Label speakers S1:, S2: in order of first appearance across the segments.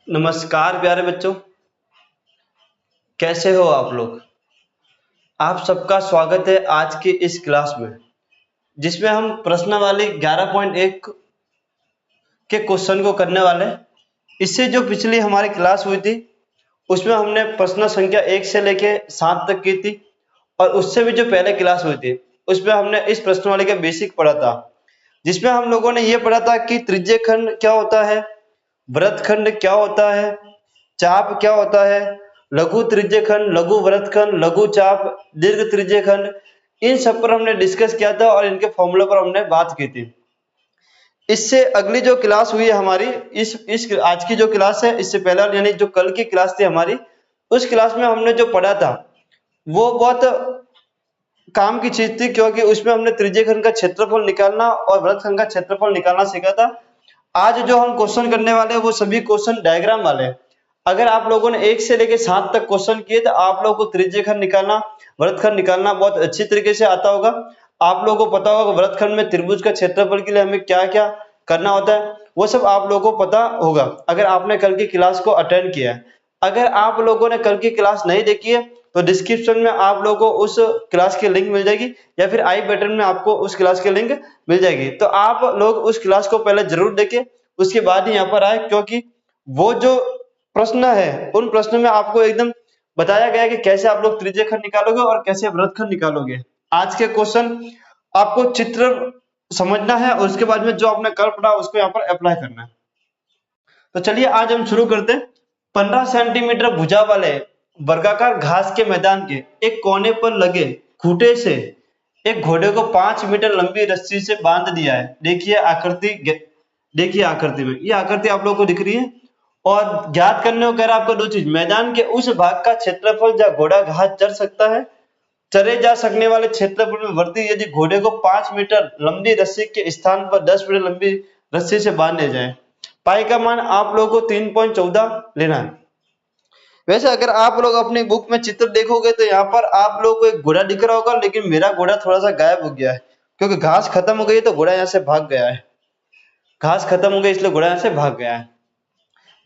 S1: नमस्कार प्यारे बच्चों, कैसे हो आप लोग। आप सबका स्वागत है आज की इस क्लास में, जिसमें हम प्रश्नावली 11.1 के क्वेश्चन को करने वाले हैं। इससे जो पिछली हमारी क्लास हुई थी उसमें हमने प्रश्न संख्या 1 से लेके 7 तक की थी, और उससे भी जो पहले क्लास हुई थी उसमें हमने इस प्रश्नावली का बेसिक पढ़ा था, जिसमें हम लोगों ने ये पढ़ा था कि त्रिज्यखंड क्या होता है, वृत्तखंड क्या होता है, चाप क्या होता है, लघु त्रिज्यखंड, लघु वृत्तखंड, लघु चाप, दीर्घ त्रिज्यखंड। इन सब पर हमने डिस्कस किया था और इनके फॉर्मूले पर हमने बात की थी। इससे अगली जो क्लास हुई है हमारी, इस आज की जो क्लास है, इससे पहला यानी जो कल की क्लास थी हमारी, उस क्लास में हमने जो पढ़ा था वो बहुत काम की चीज थी, क्योंकि उसमें हमने त्रिज्यखंड का क्षेत्रफल निकालना और वृत्तखंड का क्षेत्रफल निकालना सीखा था। आज जो हम क्वेश्चन करने वाले हैं वो सभी क्वेश्चन डायग्राम वाले हैं। अगर आप लोगों ने 1 से लेकर 7 तक क्वेश्चन किए तो आप लोगों को त्रिज्यखंड निकालना, वृत्तखंड निकालना बहुत अच्छी तरीके से आता होगा। आप लोगों को पता होगा कि वृत्तखंड में त्रिभुज का क्षेत्रफल के लिए हमें क्या क्या करना होता है, वो सब आप लोगों को पता होगा अगर आपने कल की क्लास को अटेंड किया है। अगर आप लोगों ने कल की क्लास नहीं देखी है तो डिस्क्रिप्शन में आप लोगों को उस क्लास की लिंक मिल जाएगी, या फिर आई बटन में आपको उस क्लास की लिंक मिल जाएगी। तो आप लोग उस क्लास को पहले जरूर देखें, उसके बाद ही यहाँ पर आए, क्योंकि वो जो प्रश्न है उन प्रश्नों में आपको एकदम बताया गया है कि कैसे आप लोग त्रिज्यखंड निकालोगे और कैसे वृत्तखंड निकालोगे। आज के क्वेश्चन आपको चित्र समझना है और उसके बाद में जो आपने कल पढ़ा उसको यहाँ पर अप्लाई करना है। तो चलिए आज हम शुरू करते हैं। 15 सेंटीमीटर भुजा वाले वर्गाकार घास के मैदान के एक कोने पर लगे खूंटे से एक घोड़े को 5 मीटर लंबी रस्सी से बांध दिया है। देखिए आकृति, देखिए आकृति में ये आकृति आप लोगों को दिख रही है। और ज्ञात करने को कह रहा है आपको दो चीज, मैदान के उस भाग का क्षेत्रफल जहाँ घोड़ा घास चर सकता है, चरे जा सकने वाले क्षेत्रफल में वृद्धि यदि घोड़े को 5 मीटर लंबी रस्सी के स्थान पर 10 मीटर लंबी रस्सी से बांध दिया जाए। पाई का मान आप लोगों को 3.14 लेना है। वैसे अगर आप लोग अपनी बुक में चित्र देखोगे तो यहाँ पर आप लोगों को एक घोड़ा दिख रहा होगा, लेकिन मेरा घोड़ा थोड़ा सा गायब हो गया है, क्योंकि घास खत्म हो गई है तो घोड़ा यहाँ से भाग गया है। घास खत्म हो गई इसलिए घोड़ा यहाँ से भाग गया है।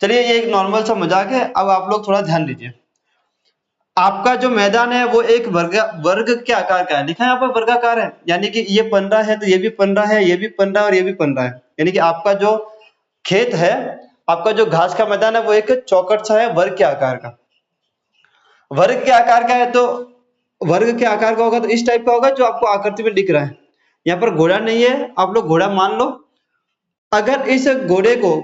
S1: चलिए ये एक नॉर्मल सा मजाक है, अब आप लोग थोड़ा ध्यान दीजिए। आपका जो मैदान है वो एक वर्ग के आकार का है, लिखा है यहाँ पर वर्गाकार है, यानी कि ये 15 है तो ये भी 15 है, ये भी 15 और ये भी 15 है। यानी कि आपका जो खेत है, आपका जो घास का मैदान है वो एक चौकट सा है, वर्ग के आकार का। वर्ग के आकार का है तो वर्ग के आकार का होगा तो इस टाइप का होगा जो आपको आकृति में दिख रहा है। यहाँ पर घोड़ा नहीं है, आप लोग घोड़ा मान लो। अगर इस घोड़े को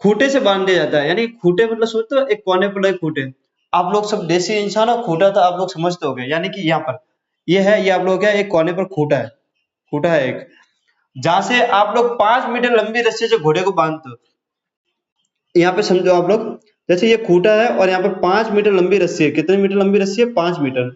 S1: खूंटे से बांध दिया जाता है, यानी खूंटे मतलब सोचते हो एक कोने पर लगे खूंटे, आप लोग सब देसी इंसान हो, खूंटा तो आप लोग समझते हो गए। यानी कि यहाँ पर ये है, ये आप लोग क्या एक कोने पर खूंटा है, खूंटा है एक, जहां से आप लोग 5 मीटर लंबी रस्सी से घोड़े को बांधते हो। यहाँ पे समझो आप लोग, जैसे ये खूंटा है और यहाँ पे 5 मीटर लंबी रस्सी है। कितने मीटर लंबी रस्सी है? 5 मीटर।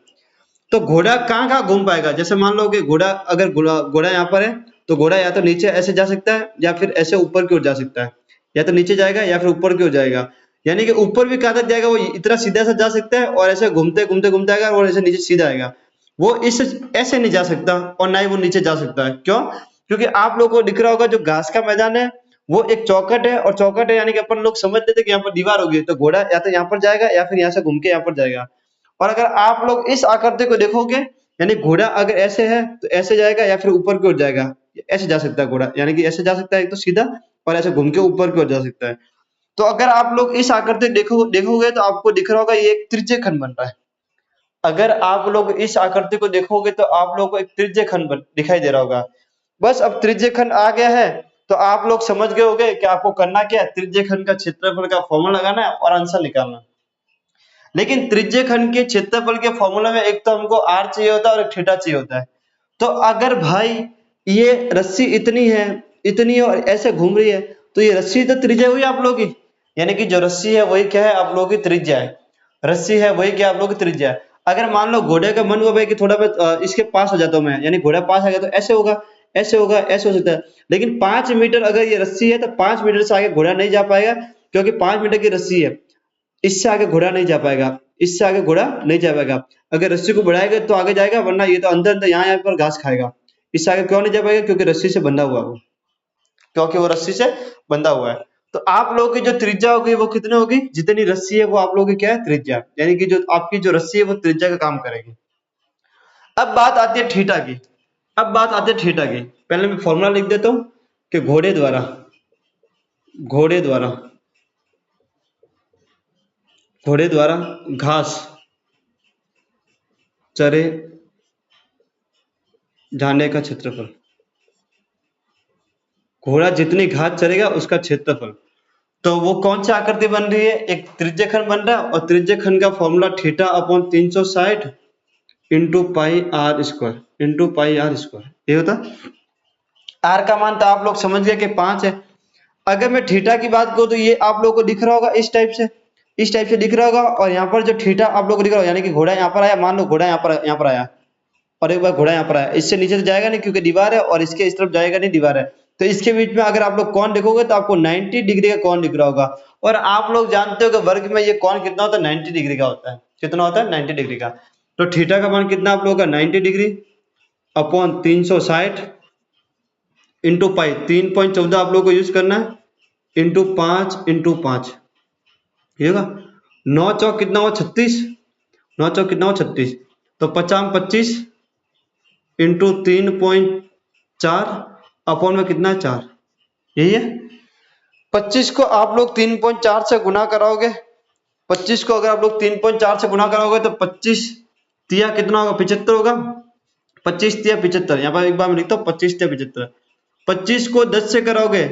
S1: तो घोड़ा कहाँ कहाँ घूम पाएगा? जैसे मान लो कि घोड़ा, अगर घोड़ा यहाँ पर है तो घोड़ा या तो नीचे ऐसे जा सकता है या फिर ऐसे ऊपर की ओर जा सकता है, या तो नीचे जाएगा या फिर ऊपर की ओर जाएगा। यानी कि ऊपर भी कहाँ तक जाएगा? वो इतना सीधा सा जा सकता है और ऐसे घूमते घूमते घूमते आएगा और ऐसे नीचे सीधा आएगा। वो इस ऐसे नहीं जा सकता और ना ही वो नीचे जा सकता है। क्यों? क्योंकि आप लोगों को दिख रहा होगा जो घास का मैदान है वो एक चौकट है, और चौकट है यानी कि अपन लोग समझ लेते कि यहाँ पर दीवार होगी, तो घोड़ा या तो यहाँ पर जाएगा या फिर यहाँ से घूम के यहाँ पर जाएगा। और अगर आप लोग इस आकृति को देखोगे, यानी घोड़ा अगर ऐसे है तो ऐसे जाएगा या फिर ऊपर की ओर जाएगा, ऐसे जा सकता है घोड़ा, यानी कि ऐसे जा सकता है एक तो सीधा, और ऐसे घूम के ऊपर की ओर जा सकता है। तो अगर आप लोग इस आकृति देखोगे तो आपको दिख रहा होगा ये एक त्रिज्यखंड बन रहा है। अगर आप लोग इस आकृति को देखोगे तो आप लोगों को एक त्रिज्यखंड दिखाई दे रहा होगा। बस अब त्रिज्यखंड आ गया है तो आप लोग समझ गए होंगे कि आपको करना क्या है, त्रिज्यखंड का क्षेत्रफल का फॉर्मूला लगाना है और आंसर निकालना है। लेकिन त्रिज्यखंड के क्षेत्रफल के फॉर्मूला में एक तो हमको आर चाहिए होता है और एक थीटा चाहिए होता है। तो अगर भाई ये रस्सी इतनी है और ऐसे घूम रही है, तो ये रस्सी तो त्रिज्या हुई आप लोगों की, यानी कि जो रस्सी है वही क्या है? आप लोगों की त्रिज्या है। रस्सी है वही क्या? आप लोगों की त्रिज्या है। अगर मान लो घोड़े का मन हुआ भाई कि थोड़ा बहुत इसके पास हो जाता हूं मैं, यानी घोड़ा पास आ गया तो ऐसे होगा, ऐसे होगा, ऐसे हो सकता है। लेकिन 5 मीटर अगर ये रस्सी है तो 5 मीटर से आगे घोड़ा नहीं जा पाएगा, क्योंकि 5 मीटर की रस्सी है, इससे आगे घोड़ा नहीं जा पाएगा, इससे आगे घोड़ा नहीं जा पाएगा। अगर रस्सी को बढ़ाएगा तो आगे जाएगा, वरना ये तो अंदर अंदर यहाँ पर घास खाएगा। इससे आगे क्यों नहीं जा पाएगा? क्योंकि रस्सी से बंधा हुआ है वो, क्योंकि वो रस्सी से बंधा हुआ है। तो आप लोगों की जो त्रिज्या होगी वो कितनी होगी, जितनी रस्सी है वो आप लोगों की क्या है, त्रिज्या, यानी कि जो आपकी जो रस्सी है वो त्रिज्या का काम करेगी। अब बात आती है थीटा की। अब बात आती है थीटा की। पहले मैं फॉर्मूला लिख देता हूं कि घोड़े द्वारा घास चरे जाने का क्षेत्रफल, घोड़ा जितनी घास चरेगा उसका क्षेत्रफल। तो वो कौन सी आकृति बन रही है, एक त्रिज्यखंड बन रहा है, और त्रिज्यखंड का formula theta upon 360 into pi r square ये होता। आर का मान तो आप लोग समझ गए कि 5 है। अगर मैं थीटा की बात करूं तो ये आप लोगों को दिख रहा होगा इस टाइप से दिख रहा होगा, और यहाँ पर जो थीटा आप लोगों को दिख रहा होगा, यानी कि घोड़ा यहाँ पर आया, मान लो घोड़ा यहाँ पर आया, और एक बार घोड़ा यहाँ पर आया, इससे नीचे तो जाएगा नहीं क्योंकि दीवार है, और इसके इस तरफ जाएगा नहीं, दीवार है। तो इसके बीच में अगर आप लोग कोण देखोगे तो आपको 90 डिग्री का कोण दिख रहा होगा, और आप लोग जानते हो कि वर्ग में ये कोण कितना होता है, 90 डिग्री का होता है। कितना होता है, 90 डिग्री का। तो थीटा का मान कितना आप लोगों का, 90 डिग्री अपॉन 360 इंटू पाई, 3.14 आप लोगों को यूज करना है, इंटू 5 ये होगा 9 चौक कितना हुआ, 36, 9 चौक कितना हुआ, 36। तो 50 25 इंटू 3.4 अपॉन में कितना है, 4, यही है। 25 को आप लोग 3.4 से गुना कराओगे, 25 को अगर आप लोग 3.4 से गुना कराओगे तो 25 तिया कितना होगा, 75 होगा। 25 तिया 75, यहाँ पर एक बार मैं लिखता हूँ 25 तिया 75। 25 को 10 से कराओगे,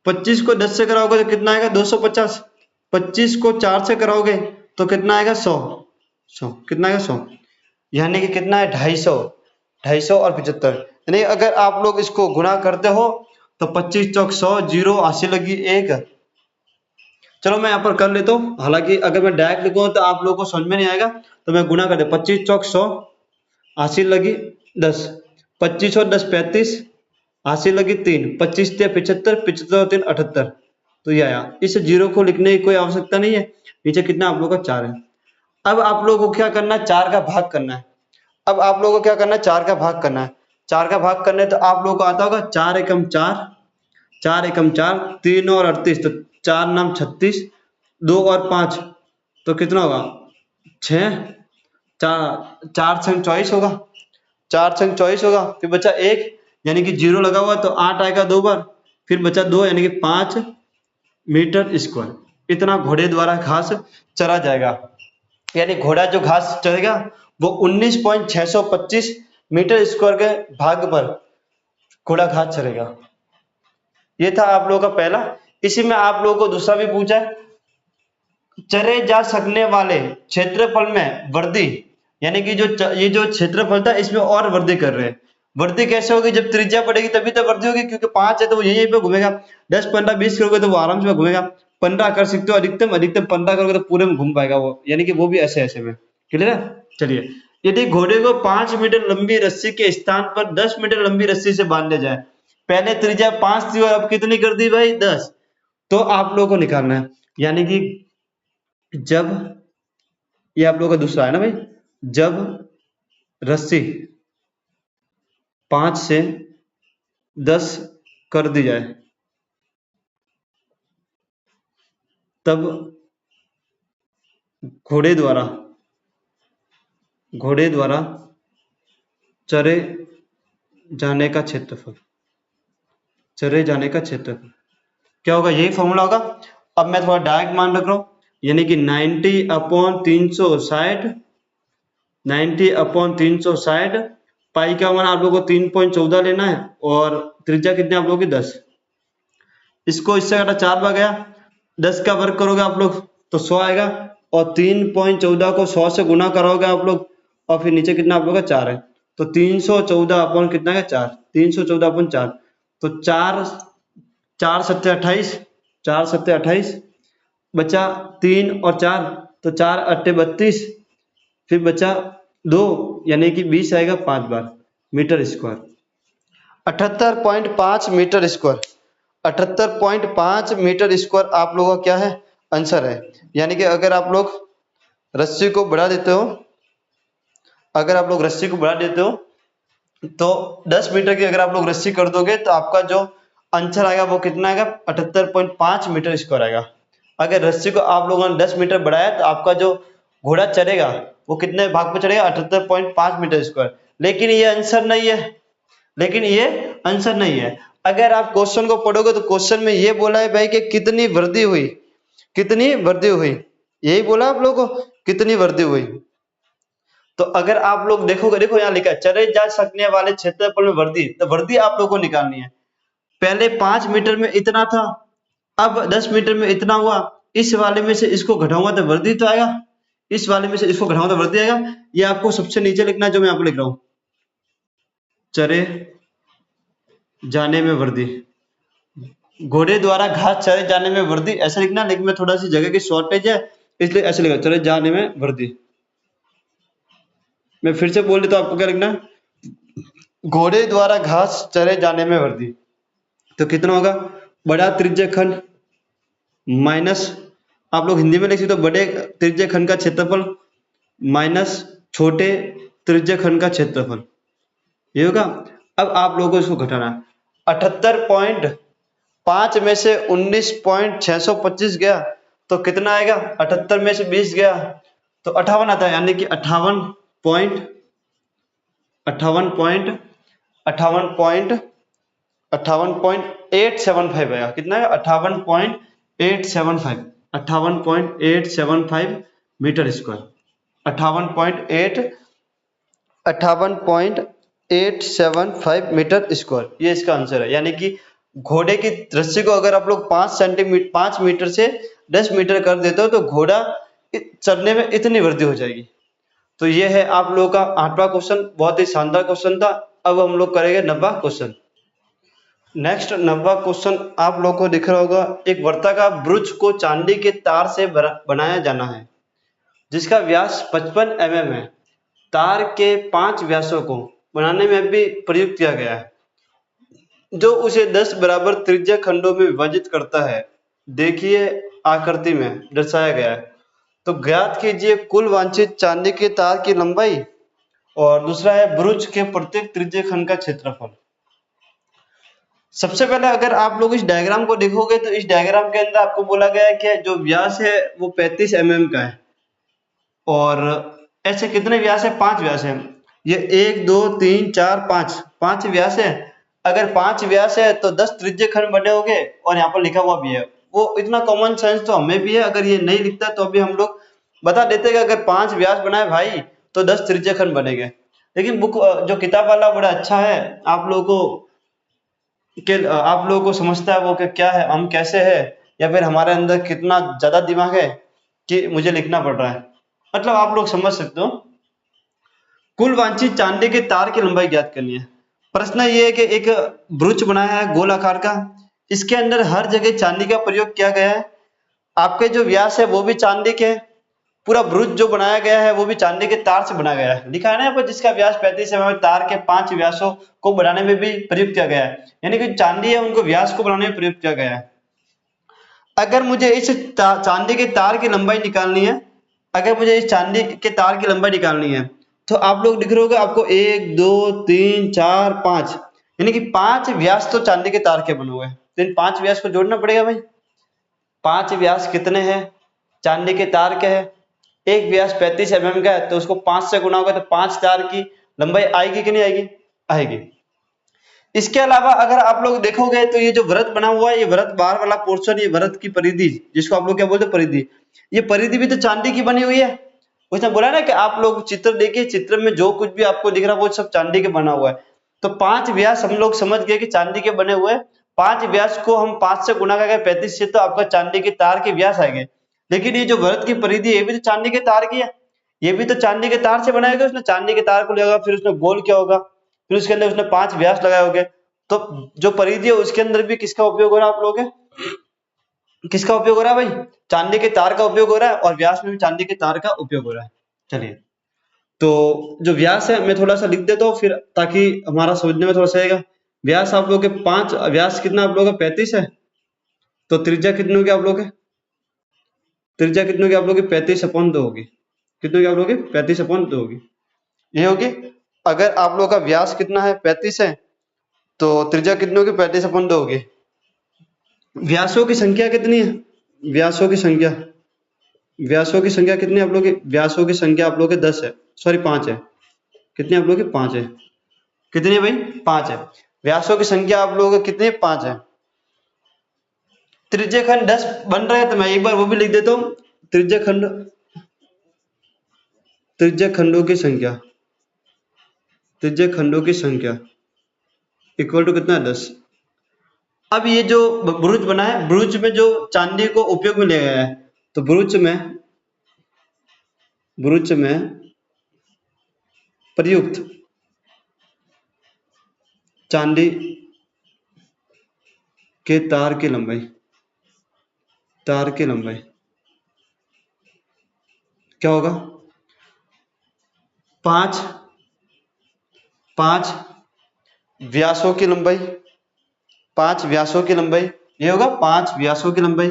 S1: 25 को 10 से कराओगे तो कितना आएगा, 250। 25 को 4 से कराओगे तो कितना आएगा, 100 कितना आएगा, 100, यानी कि कितना है, 250 और 75। यानी अगर आप लोग इसको गुणा करते हो तो 25 चौक 100, 0 80 लगी 1। चलो मैं यहाँ पर कर लेता हूँ, हालांकि अगर मैं डायरेक्ट लिखूँ तो आप लोगों को समझ में नहीं आएगा, तो मैं गुणा कर दे, 25 चौक 100, 80 लगी 10, 25 और 10 35, 80 लगी 3, 25 तिया 75, 75 और 3 78। तो ये आया। इस जीरो को लिखने की कोई आवश्यकता नहीं है, नीचे कितना आप लोगों का 4 है। अब आप लोगों को क्या करना है, 4 का भाग करना है। अब आप लोगों को क्या करना है, 4 का भाग करना है। 4 का भाग करने तो आप लोगों को आता होगा 4 एकम 4, 4 एकम 4, 3 और 38, तो 4 नाम 36, 2 और 5 तो कितना होगा, 6, 4 छंग 24 होगा, 4 छंग 24 होगा। फिर बचा 1 यानी कि 0 लगा हुआ तो 8 आएगा 2 बार, फिर बचा 2 यानी कि 5 मीटर स्क्वायर। इतना घोड़े द्वारा घास चरा जाएगा, यानी घोड़ा जो घास चरेगा वो 19.625 मीटर स्क्वायर के भाग पर घोड़ा घास चरेगा। ये था आप लोगों का पहला। इसी में आप लोगों को दूसरा भी पूछा है, चरे जा सकने वाले क्षेत्रफल में वृद्धि, यानी कि ये जो क्षेत्रफल था इसमें और वृद्धि कर रहे हैं। वृद्धि कैसे होगी, जब त्रिज्या बढ़ेगी तभी तो वृद्धि होगी, क्योंकि 5 है तो वो यहीं पे घूमेगा। 10 15 20 करोगे तो वो आराम से घूमेगा। 15 कर सकते हो अधिकतम 15 करोगे तो पूरे में घूम पाएगा वो, यानी कि वो भी ऐसे ऐसे में। क्लियर है। चलिए, यदि घोड़े को 5 मीटर लंबी रस्सी के स्थान पर 10 मीटर लंबी रस्सी से बांध लिया जाए, पहले त्रिज्या 5 थी और अब कितनी कर दी भाई, 10, तो आप लोगों को निकालना है। यानी कि जब, ये आप लोगों का दूसरा है ना भाई, जब रस्सी 5 से 10 कर दी जाए तब घोड़े द्वारा चरे जाने का क्षेत्रफल, क्या होगा, यही फॉर्मूला होगा। अब मैं थोड़ा डायरेक्ट मान रख रहा हूं, यानी कि 90/360 पाई का मान आप लोगों को 3.14 लेना है, और त्रिज्या कितनी आप लोगों की 10। इसको इससे घटा 4 बार गया, 10 का वर्ग करोगे आप लोग तो 100 आएगा, और 3.14 को 100 से गुना करोगे आप लोग, और फिर नीचे कितना आप लोग का 4 है, तो 314 अपॉन कितना है 4, 314 अपॉन 4, तो 4 सत्ते 28, 4 सत्ते 28, बचा 3 और 4, तो 4 अट्ठे 32, फिर बचा 2 यानी कि 20 आएगा 5 बार metre square. 78.5 metre square, 78.5 metre square आप लोगों का क्या है, आंसर है। यानी कि अगर आप लोग रस्सी को बढ़ा देते हो, तो 10 मीटर की अगर आप लोग रस्सी कर दोगे तो आपका जो आंसर आएगा वो कितना आएगा 78.5 मीटर स्क्वायर आएगा। अगर रस्सी को आप लोगों ने 10 मीटर बढ़ाया तो आपका जो घोड़ा चढ़ेगा वो कितने भाग पे चढ़ेगा 78.5 मीटर स्क्वायर। लेकिन ये आंसर नहीं है, लेकिन ये आंसर नहीं है। अगर आप क्वेश्चन को पढ़ोगे तो क्वेश्चन में ये बोला है भाई कि कितनी वृद्धि हुई, कितनी वृद्धि हुई, यही बोला आप लोगों को कितनी वृद्धि हुई। तो अगर आप लोग देखोगे, देखो यहाँ लिखा है चढ़े जा सकने वाले क्षेत्रफल में वृद्धि, तो वृद्धि आप लोगों को निकालनी है। पहले 5 मीटर में इतना था, अब 10 मीटर में इतना हुआ, इस वाले में से इसको घटाऊंगा तो वृद्धि तो आएगा, इस वाले में से इसको घटाऊंगा तो वृद्धि आएगा। ये आपको सबसे नीचे लिखना है जो मैं आपको लिख रहा हूं, चरे जाने में वृद्धि, घोड़े द्वारा घास चरे जाने में वृद्धि ऐसा लिखना, लेकिन मैं थोड़ा सी जगह की शॉर्टेज है इसलिए ऐसे लिखा चरे जाने में वृद्धि। मैं फिर से बोल देता हूं, आपको क्या लिखना है, घोड़े द्वारा घास चरे जाने में वृद्धि। तो कितना होगा, बड़ा त्रिज्य खंड माइनस, आप लोग हिंदी में लिख सकते हो बड़े त्रिज्य खंड का क्षेत्रफल माइनस छोटे त्रिज्य खंड का क्षेत्रफल, ये होगा। अब आप लोगों को इसको घटाना है, 78.5 में से 19.625 गया तो कितना आएगा, 78 में से 20 गया तो 58 आता है, यानी कि 58.875 आएगा। कितना है, 58.875 मीटर स्क्वायर, 58.875 मीटर स्क्वायर, ये इसका आंसर है। यानी कि घोड़े की रस्सी को अगर आप लोग 5 मीटर से 10 मीटर कर देते हो तो घोड़ा चढ़ने में इतनी वृद्धि हो जाएगी। तो ये है आप लोगों का 8वां क्वेश्चन, बहुत ही शानदार क्वेश्चन था। अब हम लोग करेंगे 9वां क्वेश्चन। नेक्स्ट 9वां क्वेश्चन आप लोगों को दिख रहा होगा, एक वर्ताकार ब्रुज को चांदी के तार से बनाया जाना है जिसका व्यास 55 mm है। तार के 5 व्यासों को बनाने में भी प्रयुक्त किया गया है जो उसे 10 बराबर त्रिज्या खंडों में विभाजित करता है। देखिए आकृति में दर्शाया गया है। तो ज्ञात कीजिए कुल वांछित चांदी के तार की लंबाई, और दूसरा है ब्रुज के प्रत्येक त्रिज्य खंड का क्षेत्रफल। सबसे पहले अगर आप लोग इस डायग्राम को देखोगे तो इस डायग्राम के अंदर आपको बोला गया है कि जो व्यास है वो 35 mm का है, और ऐसे कितने व्यास है, 5 व्यास है। ये 1 2 3 4 5 व्यास है। अगर 5 व्यास है तो 10 त्रिज्य खंड बने होंगे, और यहाँ पर लिखा हुआ भी है। वो इतना कॉमन सेंस तो हमें भी है, अगर ये नहीं लिखता तो अभी हम लोग बता देते कि अगर 5 व्यास बनाए भाई तो 10 त्रिज्य खंड बनेंगे। लेकिन बुक जो किताब वाला बड़ा अच्छा है, आप लोगों को समझता है वो कि क्या है, हम कैसे है, या फिर हमारे अंदर कितना ज्यादा दिमाग है कि मुझे लिखना पड़ रहा है, मतलब आप लोग समझ सकते हो। कुल वांछित चांदी के तार की लंबाई ज्ञात करनी है। प्रश्न ये है कि एक ब्रुच बनाया है गोल आकार का, इसके अंदर हर जगह चांदी का प्रयोग किया गया है। आपके जो व्यास है वो भी चांदी के, पूरा ब्रुच जो बनाया गया है वो भी चांदी के तार से बनाया गया है। लिखा है ना यहाँ पर, जिसका व्यास 35 mm, तार के 5 व्यासों को बनाने में भी प्रयुक्त किया गया है। यानी कि चांदी है उनको व्यास को बनाने में प्रयुक्त किया गया है। अगर मुझे इस चांदी के तार की लंबाई निकालनी है, अगर मुझे इस चांदी के तार की लंबाई निकालनी है तो आप लोग दिख रहे होगे आपको 1 2 3 4 5, यानी कि 5 व्यास तो चांदी के तार के बने हुए हैं। तो इन 5 व्यास को जोड़ना पड़ेगा भाई। 5 व्यास कितने हैं, चांदी के तार के हैं। एक व्यास 35 mm का है तो उसको 5 से गुना होगा तो 5 तार की लंबाई आएगी कि नहीं आएगी, आएगी। इसके अलावा अगर आप लोग देखोगे तो ये जो वृत्त बना हुआ है, ये वृत्त बाहर वाला पोर्शन, ये वृत्त की परिधि, जिसको आप लोग क्या बोलते हैं, परिधि, ये परिधि भी तो चांदी की बनी हुई है। उसने बोला ना कि आप लोग चित्र देखिए, चित्र में जो कुछ भी आपको दिख रहा है वो सब चांदी के बना हुआ है। तो 5 व्यास हम लोग समझ गए कि चांदी के बने हुए। 5 व्यास को हम 5 से गुना करके 35 से, तो आपका चांदी के तार के व्यास आएंगे। लेकिन ये जो वृत्त की परिधि ये भी तो चांदी के तार की है, ये भी तो चांदी के तार से बनाया गया। उसने चांदी के तार को लिया होगा, फिर उसने गोल किया होगा, फिर उसके अंदर उसने 5 व्यास लगाए होंगे। तो जो परिधि है उसके अंदर भी किसका उपयोग हो रहा है, आप लोगों के किसका उपयोग हो रहा है भाई, चांदी के तार का उपयोग हो रहा है, और व्यास में भी चांदी के तार का उपयोग हो रहा है। चलिए, तो जो व्यास है मैं थोड़ा सा लिख देता हूँ फिर, ताकि हमारा समझने में थोड़ा सा आएगा। व्यास आप लोग के 5 व्यास कितना आप लोग का 35 है, तो त्रिज्या कितनी होगी आप लोग के, त्रिज्या कितनी होगी आप लोग की 35/2 होगी। कितनी होगी आप लोग की 35/2 होगी, ये होगी। अगर आप लोग का व्यास कितना है 35 है तो त्रिज्या कितनी होगी 35/2 होगी। व्यासों की संख्या कितनी है? व्यासों की संख्या कितनी है आप लोग की? व्यासों की संख्या आप लोग के 10 है, सॉरी 5 है। कितनी आप लोग की? 5 है। कितनी है भाई? 5 है। व्यासों की संख्या आप लोगों की कितनी है? 5 है। त्रिज्य खंड 10 बन रहा है, तो मैं एक बार वो भी लिख देता हूँ। त्रिज्य खंडों की संख्या, त्रिज्य खंडों की संख्या इक्वल टू कितना है? 10। अब ये जो ब्रुज बना है, ब्रुज में जो चांदी को उपयोग में लिया गया है, तो ब्रुज में प्रयुक्त चांदी के तार की लंबाई क्या होगा? 5 व्यासों की लंबाई, 5 व्यासों की लंबाई, ये होगा 5 व्यासों की लंबाई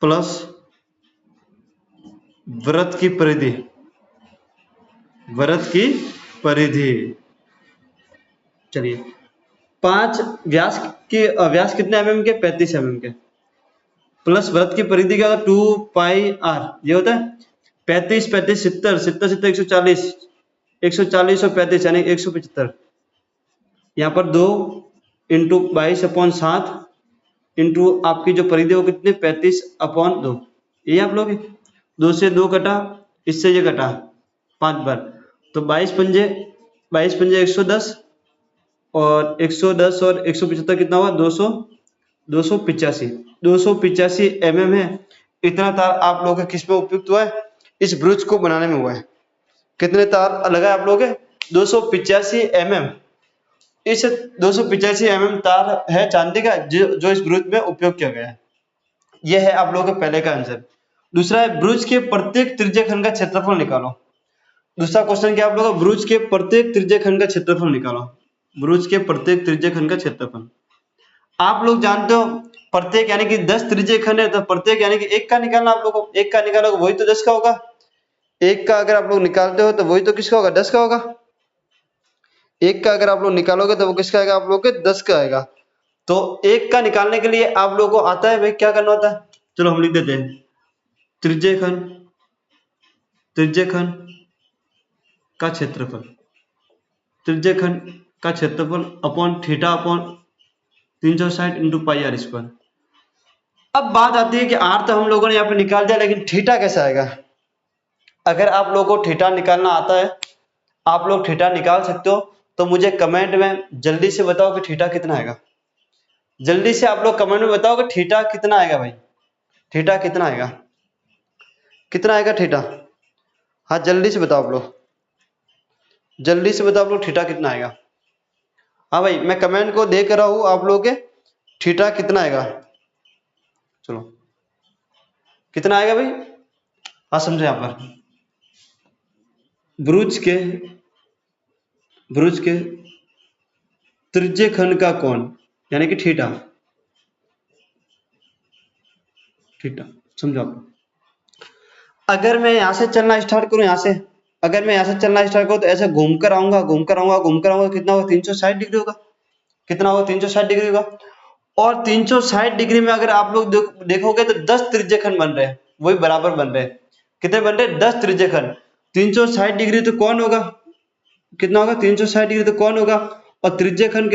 S1: प्लस वृत्त की परिधि। चलिए, 5 व्यास कितने एमएम के? 35 एमएम के, प्लस वृत्त की परिधि क्या होता है? 2 पाई आर, ये होता है 35 35 70 70 70 140 140 और 35 यानी 175। यहाँ पर 2 इंटू 22/7 इंटू आपकी जो परिधि वो कितनी? 35/2। ये आप लोग 2 से 2 कटा, इससे ये कटा 5 बार, तो 22 पंजे 110 और 110 और 175 कितना हुआ? 285 एमएम है। इतना तार आप लोगों के किस में उपयुक्त हुआ है? इस ब्रुज को बनाने में हुआ है। कितने तार लगा है आप लोग? 285 एमएम। इस 285 एमएम तार है चांदी का जो इस ब्रुज में उपयोग किया गया है। यह है आप लोगों के पहले का आंसर। दूसरा है ब्रुज के प्रत्येक त्रिज्यखंड का क्षेत्रफल निकालो। दूसरा क्वेश्चन क्या आप लोगों का? ब्रुज के प्रत्येक त्रिज्यखंड का क्षेत्रफल निकालो। ब्रुज के प्रत्येक त्रिज्यखंड का क्षेत्रफल आप लोग जानते हो, प्रत्येक यानी कि 10 त्रिज्यखंड है, तो प्रत्येक यानी कि एक का निकालना आप लोग को। एक का निकालोगे वही तो 10 का होगा। एक का अगर आप लोग निकालते हो तो वही तो किसका होगा? 10 का होगा। एक का अगर आप लोग निकालोगे तो वो किसका आएगा? आप लोग के 10 का आएगा। तो एक का निकालने के लिए आप लोगों को आता है भाई क्या करना होता है? चलो हम लिख देते हैं, त्रिज्यखंड का क्षेत्रफल upon theta upon 360 into pi r square. अब बात आती है कि आर तो हम लोगों ने यहाँ पे निकाल दिया, लेकिन थीटा कैसे आएगा? अगर आप लोगों को थीटा निकालना आता है, आप लोग थीटा निकाल सकते हो, तो मुझे कमेंट में जल्दी से बताओ कि थीटा कितना आएगा। जल्दी से आप लोग कमेंट में बताओ कि थीटा कितना आएगा भाई। थीटा कितना आएगा? कितना आएगा थीटा? हाँ जल्दी से बताओ आप लोग, जल्दी से बताओ आप लोग थीटा कितना आएगा। हाँ भाई मैं कमेंट को देख रहा हूँ आप लोगों के, थीटा कितना आएगा? चलो कितना आएगा भाई? हाँ समझे यहाँ पर ब्रुज के त्रिज्यखंड का कोण यानी कि थीटा समझो आप। अगर मैं यहाँ से चलना स्टार्ट करूँ, अगर मैं यहाँ से चलना स्टार्ट करूँ तो ऐसे घूमकर आऊंगा कितना होगा? 360 डिग्री होगा। कितना होगा? 360 डिग्री होगा। और 360 डिग्री में अगर आप लोग देखोगे तो 10 त्रिज्यखंड बन रहे हैं, वही बराबर बन रहे हैं। कितने बन रहे हैं? 10 त्रिज्यखंड। 360 डिग्री तो कौन होगा? कितना होगा? 360 डिग्री तो कौन होगा? और त्रिज्यखंड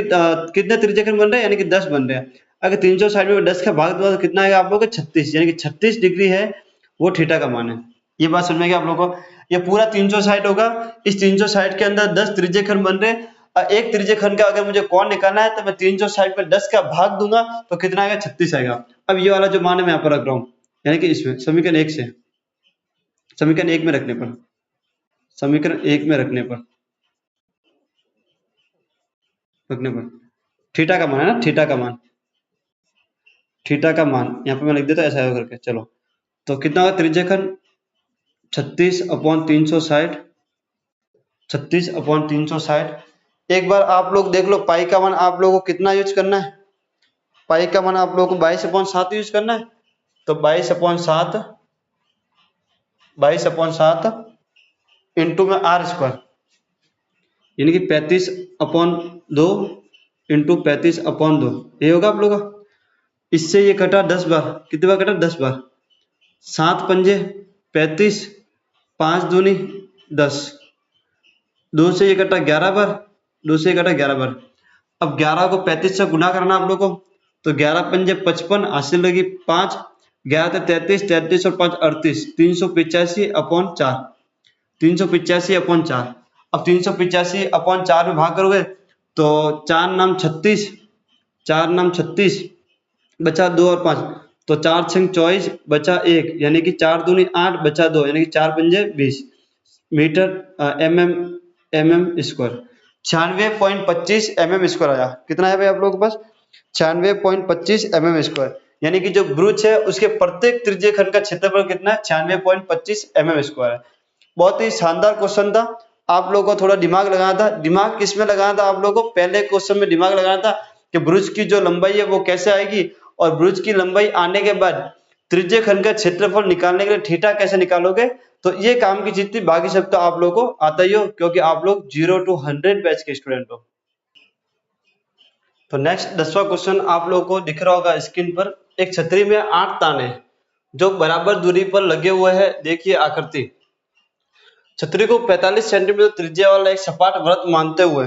S1: कितने त्रिज्यखंड बन रहे हैं? यानी कि 10 बन रहे हैं। अगर 360 में 10 का भाग दो तो कितना आएगा आप लोगों को? 36, यानी कि 36 डिग्री है वो थीटा का मान है। ये बात समझ में गया आप लोगों को? ये पूरा 360 होगा, इस 360 के अंदर 10 त्रिज्यखंड बन रहे हैं, और एक त्रिज्यखंड का अगर मुझे कोण निकालना है तो मैं 360 में 10 का भाग दूंगा तो कितना आएगा? 36 आएगा। अब ये वाला जो मान है मैं यहाँ पर रख रहा हूँ, यानी कि इसमें समीकरण 1 से, समीकरण 1 में रखने पर, थीटा का मान है ना, थीटा का मान यहाँ पे मैं लिख देता हूँ ऐसा करके। चलो तो कितना होगा त्रिज्यखंड? 36/360। एक बार आप लोग देख लो पाई का मान आप लोगों को कितना यूज करना है? पाई का मान आप लोगों को 22/7 यूज करना है। तो 22/7 इंटू में आर स्क्वायर, यानी कि 35/2 इंटू 35/2, ये होगा आप लोग का। इससे ये कटा 10 बार, कितनी बार कटा? 10 बार। 7 पंजे 35, 5 दूनी 10, 2 से ये कटा 11 बार, 2 से ये कटा 11 बार। अब 11 को 35 से गुना करना आप लोग को, तो 11 पंजे 55, हासिल लगी 5, 11 से 33, 33 और 5 38, 385/4, 385/4। अब 385/4 में भाग करोगे तो 4 नाम 36, 4 नाम 36, बचा 2 और 5, तो 4 छंग 24, बचा 1, यानी कि 4 दूनी 8, बचा 2, यानी कि 4 पंजे 20 metre m square. 96.25 mm square आया। कितना है भाई आप लोगों के पास? 96.25 mm स्क्वायर, यानी कि जो ब्रुच है उसके प्रत्येक त्रिज्य खंड का क्षेत्रफल कितना है? 96.25 mm स्क्वायर है। बहुत ही शानदार क्वेश्चन था। आप लोगों को थोड़ा दिमाग लगाना था। दिमाग किसमें लगाना था आप लोगों को? पहले क्वेश्चन में दिमाग लगाना था कि ब्रुच की जो लंबाई है वो कैसे आएगी, और ब्रुच की लंबाई आने के बाद त्रिज्य खंड का क्षेत्रफल निकालने के लिए थीटा कैसे निकालोगे। तो ये काम की चीज थी, बाकी सब तो आप लोगों को आता ही हो, क्योंकि आप लोग 0 to 100 बैच के स्टूडेंट हो। तो नेक्स्ट 10वां क्वेश्चन आप लोगों को दिख रहा होगा स्क्रीन पर। एक छतरी में 8 ताने जो बराबर दूरी पर लगे हुए हैं। देखिए आकृति। छतरी को 45 सेंटीमीटर त्रिज्या वाला एक सपाट वृत्त मानते हुए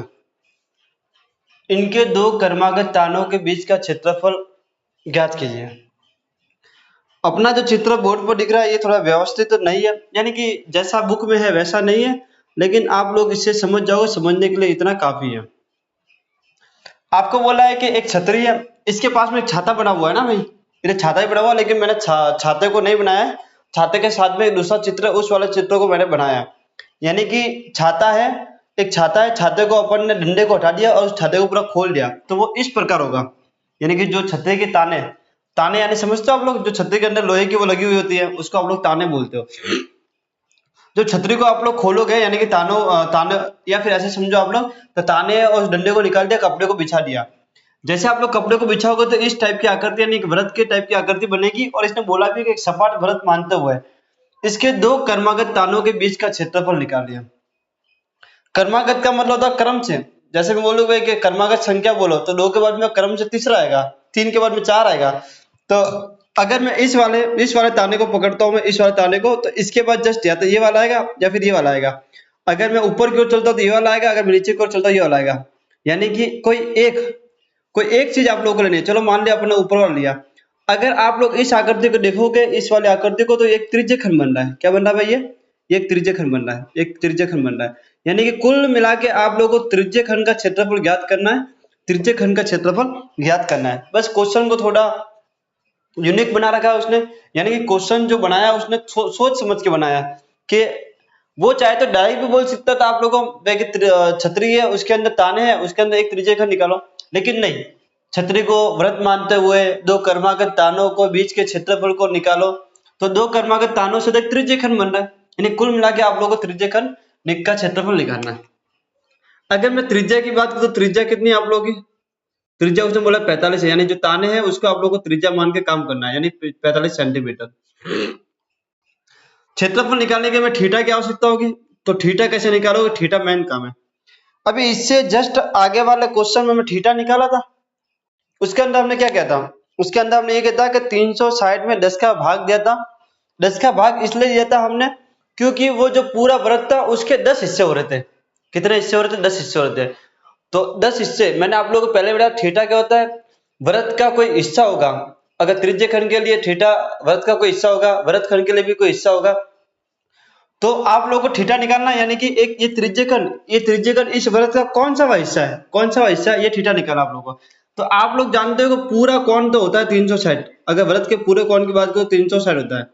S1: इनके दो क्रमागत तानों के बीच का क्षेत्रफल ज्ञात कीजिए। अपना जो चित्र बोर्ड पर दिख रहा है ये थोड़ा व्यवस्थित तो नहीं है, यानी कि जैसा बुक में है वैसा नहीं है, लेकिन आप लोग इससे समझ जाओगे, समझने के लिए इतना काफी है। आपको बोला है कि एक छतरी है, इसके पास में एक छाता बना हुआ है ना भाई, ये छाता ही बना हुआ है, लेकिन मैंने छाते को नहीं बनाया है। छाते के साथ में एक दूसरा चित्र, उस वाले चित्र को मैंने बनाया है। यानी कि छाता है, एक छाता है, छाते को अपन ने डंडे को हटा दिया और उस छाते को पूरा खोल दिया, तो वो इस प्रकार होगा। यानी कि जो छतरी के ताने, ताने यानी समझते हो आप लोग, जो छतरी के अंदर लोहे की वो लगी हुई होती है उसको आप लोग ताने बोलते हो। जो छतरी को आप लोग खोलोगे यानी कि ताने, या फिर ऐसे समझो आप लोग, तो ताने और उस डंडे को निकाल दिया, कपड़े को बिछा दिया। जैसे आप लोग कपड़े को बिछाओगे तो इस टाइप की आकृति यानी एक वृत्त के टाइप की आकृति बनेगी। और इसने बोला भी कि एक सपाट वृत्त मानते हुए इसके दो क्रमागत तानों के बीच का क्षेत्रफल निकालिए। कर्मागत का मतलब होता है क्रम से। जैसे मैं बोलूँ भाई कि कर्मागत संख्या बोलो तो 2 के बाद में क्रम से तीसरा आएगा, 3 के बाद में 4 आएगा। तो अगर मैं इस वाले ताने को पकड़ता हूँ, मैं इस वाले ताने को, तो इसके बाद जस्ट या तो ये वाला आएगा या फिर ये वाला आएगा। अगर मैं ऊपर की ओर चलता हूँ तो ये वाला आएगा, अगर मैं नीचे की ओर चलता हूँ ये वाला आएगा। यानी कि कोई एक चीज आप लोगों को लेनी है। चलो मान लिया अपने ऊपर वाला लिया। अगर आप लोग इस आकृति को देखोगे, इस वाले आकृति को, तो एक त्रिज्य खंड बन रहा है। क्या बन रहा है भाई? ये एक त्रिज्य खंड बन रहा है, एक त्रिज्य खंड बन रहा है। यानी कि कुल मिला के आप लोगों को त्रिज्य खंड का क्षेत्रफल ज्ञात करना है, त्रिज्य खंड का क्षेत्रफल ज्ञात करना है। बस क्वेश्चन को थोड़ा यूनिक बना रखा है उसने, यानी कि क्वेश्चन जो बनाया उसने सोच समझ के बनाया कि वो चाहे तो डायरेक्ट भी बोल सकता था आप लोगों को, छतरी है उसके अंदर ताने हैं, उसके अंदर एक त्रिज्य खंड निकालो, लेकिन नहीं, छतरी को वृत्त मानते हुए दो कर्मागत तानों को बीच के क्षेत्रफल को निकालो, तो दो कर्मागत तानों से एक त्रिज्य खंड बन रहा है। यानी कुल मिला के आप लोगों को त्रिज्य खंड का क्षेत्रफल निकालना है। अगर मैं त्रिज्या की बात करूं तो त्रिज्या कितनी है आप लोगों की? त्रिज्या उसने बोला 45 है, यानी जो ताने हैं उसको आप लोगों को त्रिज्या मान के काम करना है, यानी 45 सेंटीमीटर। क्षेत्रफल निकालने के में थीटा की आवश्यकता होगी, तो थीटा कैसे निकालोगे? थीटा मेन काम है। अभी इससे जस्ट आगे वाले क्वेश्चन में मैं थीटा निकाला था, उसके अंदर हमने क्या किया था? उसके अंदर हमने ये किया था कि 360 में 10 का भाग दिया था। 10 का भाग इसलिए दिया था हमने क्योंकि वो जो पूरा वृत्त था उसके 10 हिस्से हो रहे थे। कितने हिस्से हो रहे थे? 10 हिस्से हो रहे थे। तो 10 हिस्से, मैंने आप लोगों को पहले बताया थीटा क्या होता है? वृत्त का कोई हिस्सा होगा। अगर त्रिज्य खंड के लिए थीटा वृत्त का कोई हिस्सा होगा, वृत्त खंड के लिए भी कोई हिस्सा होगा। तो आप लोगों को थीटा निकालना है, यानी कि एक ये त्रिज्य खंड इस वृत्त का कौन सा हिस्सा है, कौन सा हिस्सा है, ये थीटा निकालना आप लोगों को। तो आप लोग जानते हो कि पूरा कोण तो होता है 360, अगर वृत्त के पूरे कोण की बात करो 360 होता है।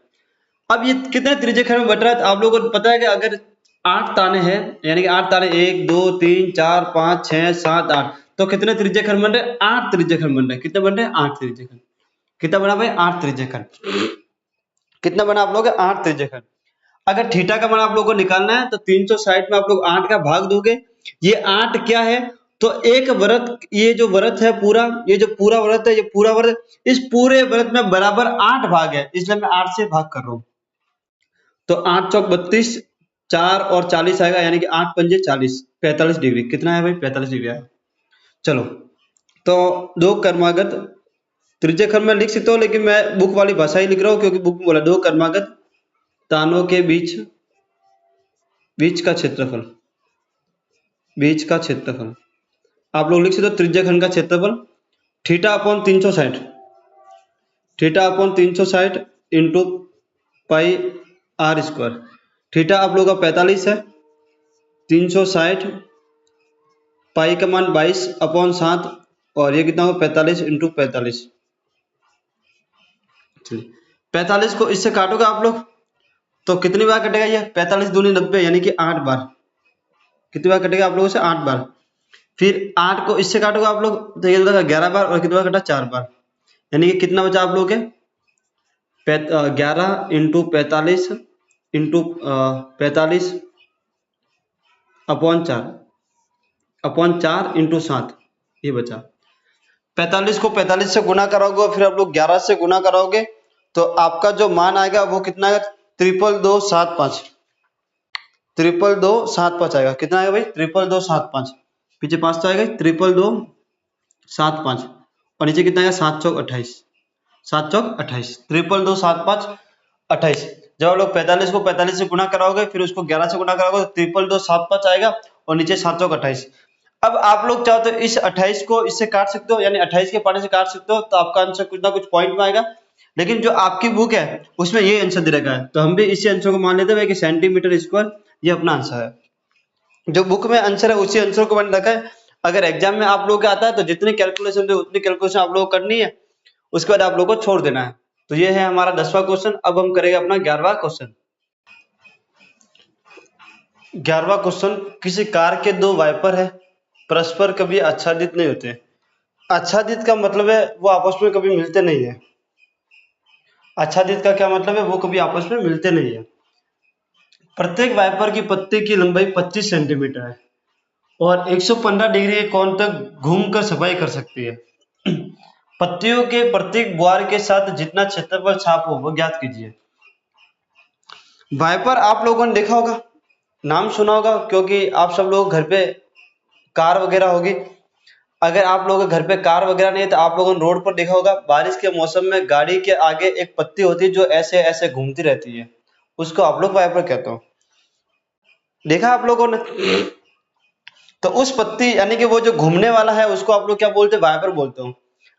S1: अब ये कितने त्रिज्य खंड में बट रहा है? तो आप लोगों को पता है कि अगर 8 ताने हैं, यानी कि 8 ताने 1 2 3 4 5 6 7 8, तो कितने त्रिज्य खंड बन रहे? 8 त्रिज्य खंड बन रहे। कितने बन रहे? 8 त्रिज्य खंड। कितना बना भाई? 8 त्रिज्य खंड। कितना बना आप लोगों का? 8 त्रिज्य खंड। अगर थीटा का मान आप लोगों को निकालना है तो 360 में आप लोग 8 का भाग दोगे। ये 8 क्या है? तो एक वृत्त, ये जो वृत्त है पूरा, ये जो पूरा वृत्त है, ये पूरा वृत्त, इस पूरे वृत्त में बराबर 8 भाग है, इसलिए मैं 8 से भाग कर रहा हूं। तो 8 चौक 32, 4 और 40 आएगा, यानी कि 8 पंजे 40, 45 डिग्री। कितना है भाई? 45 डिग्री आया। चलो, तो दो क्रमागत त्रिज्य खंड में लिख सकते हो, लेकिन मैं बुक वाली भाषा ही लिख रहा हूँ, क्योंकि बुक में बोला दो क्रमागत तानों के बीच बीच का क्षेत्रफल, बीच का क्षेत्रफल। आप लोग लिख सकते हो त्रिज्य खंड का क्षेत्रफल theta upon 360, theta upon 360 into pi r square. Theta आप लोगों का 45 है, 360 पाई का मान 22 अपॉन 7, और ये कितना होगा? 45 इंटू 45। 45 को इससे काटोगे आप लोग तो कितनी बार कटेगा ये? 45 दूनी 90, यानी कि 8 बार। कितनी बार कटेगा आप लोगों से? 8 बार। फिर 8 को इससे काटोगे आप लोग तो ये होगा 11 बार, और कितनी बार कटा? 4 बार। यानी कि कितना बचा आप लोगों के? 11 इंटू 45 इंटू 45 अपॉन 4 इंटू 7, ये बचा। 45 को 45 से गुना कराओगे, फिर आप लोग 11 से गुना कराओगे, तो आपका जो मान आएगा वो कितना है? 22275, 22275 आएगा। कितना आएगा भाई? 22275। पीछे 5 तो आएगा, 22275, और नीचे कितना आएगा? 7 चौक 28, 7 चौक 28, 22275 28। जब आप लोग 45 को 45 से गुना कराओगे, फिर उसको 11 से गुना कराओगे, तो 22275 आएगा, और नीचे 7 चौक 28। अब आप लोग चाहो तो इस 28 को इससे काट सकते हो, यानी 28 के पाने से काट सकते हो, तो आपका आंसर कुछ ना कुछ पॉइंट में आएगा। लेकिन जो आपकी बुक है उसमें ये आंसर दे रखा है, तो हम भी इसी आंसर को मान लेते हैं कि सेंटीमीटर स्क्वायर ये अपना आंसर है। जो बुक में आंसर है उसी आंसर को बन रखा है। अगर एग्जाम में आप लोगों के आता है तो जितनी कैलकुलेशन थे उतनी कैलकुलेशन आप लोगों को करनी है, उसके बाद आप लोगों को छोड़ देना है। तो ये है हमारा 10वां क्वेश्चन। अब हम करेंगे अपना 11वां क्वेश्चन। 11वां क्वेश्चन, किसी कार के दो वाइपर है, परस्पर कभी आच्छादित नहीं होते। आच्छादित का मतलब है वो आपस में कभी मिलते नहीं है। आच्छादित का क्या मतलब है? वो कभी आपस में मिलते नहीं है। प्रत्येक वाइपर की पत्ती की लंबाई 25 सेंटीमीटर है और 115 डिग्री के कोण तक घूमकर सफाई कर सकती है। पत्तियों के प्रत्येक बुआर के साथ जितना क्षेत्रफल छाप हो वो ज्ञात कीजिए। वाइपर आप लोगों ने देखा होगा, नाम सुना होगा, क्योंकि आप सब लोग घर पे कार वगैरह होगी। अगर आप लोगों के घर पे कार वगैरह नहीं है तो आप लोगों ने रोड पर देखा होगा, बारिश के मौसम में गाड़ी के आगे एक पत्ती होती है जो ऐसे ऐसे घूमती रहती है, उसको आप लोग वाइपर कहते हो। देखा आप लोगों ने? तो उस पत्ती यानी कि वो जो घूमने वाला है उसको आप लोग क्या बोलते हैं? वाइपर बोलते हो।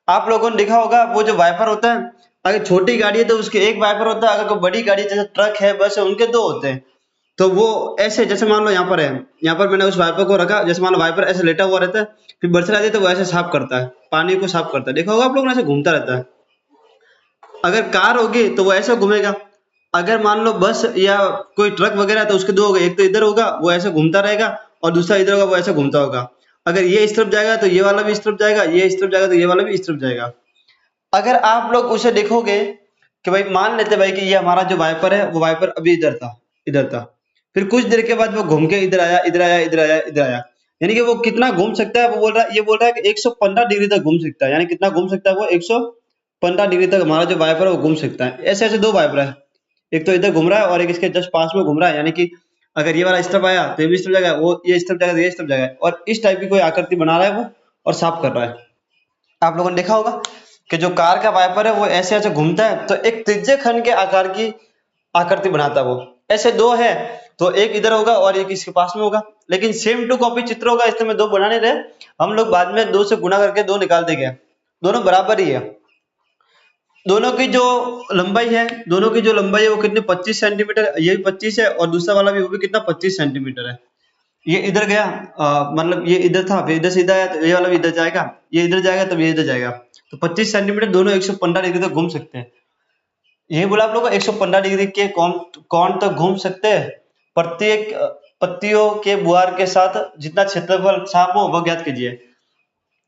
S1: आप लोगों ने देखा होगा वो जो वाइपर होता है, अगर छोटी गाड़ी है तो उसके एक वाइपर होता है, अगर कोई बड़ी गाड़ी जैसे ट्रक है, बस है, उनके दो होते हैं। तो वो ऐसे, जैसे मान लो यहाँ पर है, यहाँ पर मैंने उस वाइपर को रखा, जैसे मान लो वाइपर ऐसे लेटा हुआ रहता है, फिर बरसात आती है तो वो ऐसे साफ करता है, पानी को साफ करता है। देखा होगा आप लोगों ने, ऐसे घूमता रहता है। अगर कार होगी तो वो ऐसे घूमेगा। अगर मान लो बस या कोई ट्रक वगैरह है तो उसके दो होगा, एक तो इधर होगा वो ऐसे घूमता रहेगा, और दूसरा इधर होगा वो ऐसे घूमता होगा। अगर ये इस तरफ जाएगा तो ये वाला भी इस तरफ जाएगा, ये इस तरफ जाएगा तो ये वाला भी इस तरफ जाएगा। अगर आप लोग उसे देखोगे कि भाई मान लेते भाई कि ये हमारा जो वाइपर है वो वाइपर अभी इधर था, इधर था, फिर कुछ देर के बाद वो घूम के इधर आया, इधर आया, इधर आया, इधर आया, यानी कि वो कितना घूम सकता है? वो बोल रहा है, ये बोल रहा है कि 115 डिग्री तक घूम सकता है। यानी कितना घूम सकता है वो? 115 डिग्री तक हमारा जो वाइपर है वो घूम सकता है। ऐसे ऐसे दो वाइपर है, एक तो इधर घूम रहा है और एक इसके जस्ट पास में घूम रहा है, यानी कि अगर ये वाला इस तरफ आया तो ये भी इस तरफ जाएगा, वो ये इस तरफ जाएगा तो ये इस तरफ जाएगा, और इस टाइप की कोई आकृति बना रहा है वो, और साफ कर रहा है। आप लोगों ने देखा होगा कि जो कार का वाइपर है वो ऐसे ऐसे घूमता है, तो एक त्रिज्य खंड के आकार की आकृति बनाता है वो। ऐसे दो है तो एक इधर होगा और एक इसके पास में होगा, लेकिन सेम टू कॉपी चित्र होगा, इसमें मैं दो बना नहीं रहे, हम लोग बाद में दो से गुना करके दो निकाल देंगे। दोनों बराबर ही है। दोनों की जो लंबाई है, दोनों की जो लंबाई है वो कितनी? 25 सेंटीमीटर, ये भी 25 है और दूसरा वाला भी वो भी कितना? 25 सेंटीमीटर है। ये इधर गया, मतलब ये इधर था, फिर इधर से इधर आया तो ये वाला भी इधर जाएगा, ये इधर जाएगा तब ये इधर जाएगा, तो 25 सेंटीमीटर दोनों 115 डिग्री तक घूम सकते हैं। यही बोला आप लोगों को, 115 डिग्री के कोण तक घूम सकते हैं। प्रत्येक पत्तियों के बुआर के साथ जितना क्षेत्रफल छाप हो वह ज्ञात कीजिए।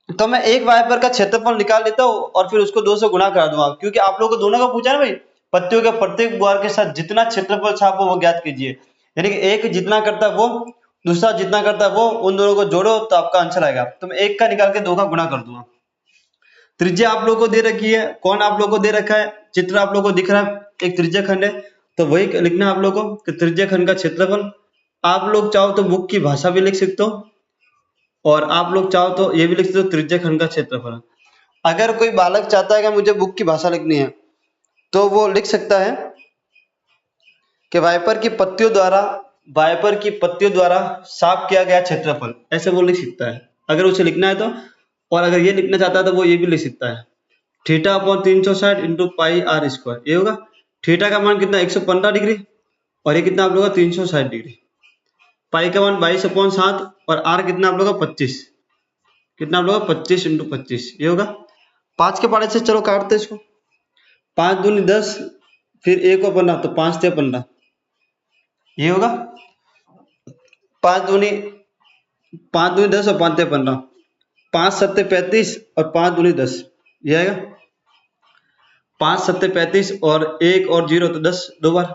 S1: तो मैं एक वाइपर का क्षेत्रफल निकाल लेता हूँ और फिर उसको 2 से गुणा करा दूंगा, क्योंकि आप लोगों को दोनों का पूछा ना भाई, पत्तियों के प्रत्येक बुआर के साथ जितना क्षेत्रफल छाप हो वो ज्ञात कीजिए। यानी कि एक जितना करता है वो, दूसरा जितना करता है वो, उन दोनों को जोड़ो तो आपका आंसर आएगा। तो मैं एक का निकाल के 2 का गुणा कर दूंगा। त्रिज्या आप लोगों को दे रखी है, कौन आप लोगों को दे रखा है, चित्र आप लोगों को दिख रहा है, एक त्रिज्या खंड है, तो वही लिखना है आप लोगों को कि त्रिज्या खंड का क्षेत्रफल आप लोग चाहो तो बुक की भाषा भी लिख सकते हो, और आप लोग चाहो तो ये भी लिख सकते हो त्रिज्या खंड का क्षेत्रफल। अगर कोई बालक चाहता है कि मुझे बुक की भाषा लिखनी है, तो वो लिख सकता है कि वाइपर की पत्तियों द्वारा साफ किया गया क्षेत्रफल, ऐसे वो लिख सकता है अगर उसे लिखना है तो। और अगर ये लिखना चाहता है तो वो ये भी लिख सकता है, theta upon 360 into pi r square. ये होगा थीटा का मान कितना 115 डिग्री, और ये कितना आप लोगों का 360 डिग्री। पाई का मान 22/7, और आर कितना आप लोगों का 25, कितना आप लोगों का 25 इंटू 25। ये होगा 5 के पारे से, चलो काटते इसको। 5 दूनी 10, फिर 1 और 15, तो 5 से 15। ये होगा 5 दूनी 10 और 5 से 15, 5 सत्ते 35 और 5 दूनी 10। ये आएगा 5 सत्ते 35 और 1 और 0 तो 10 दो बार।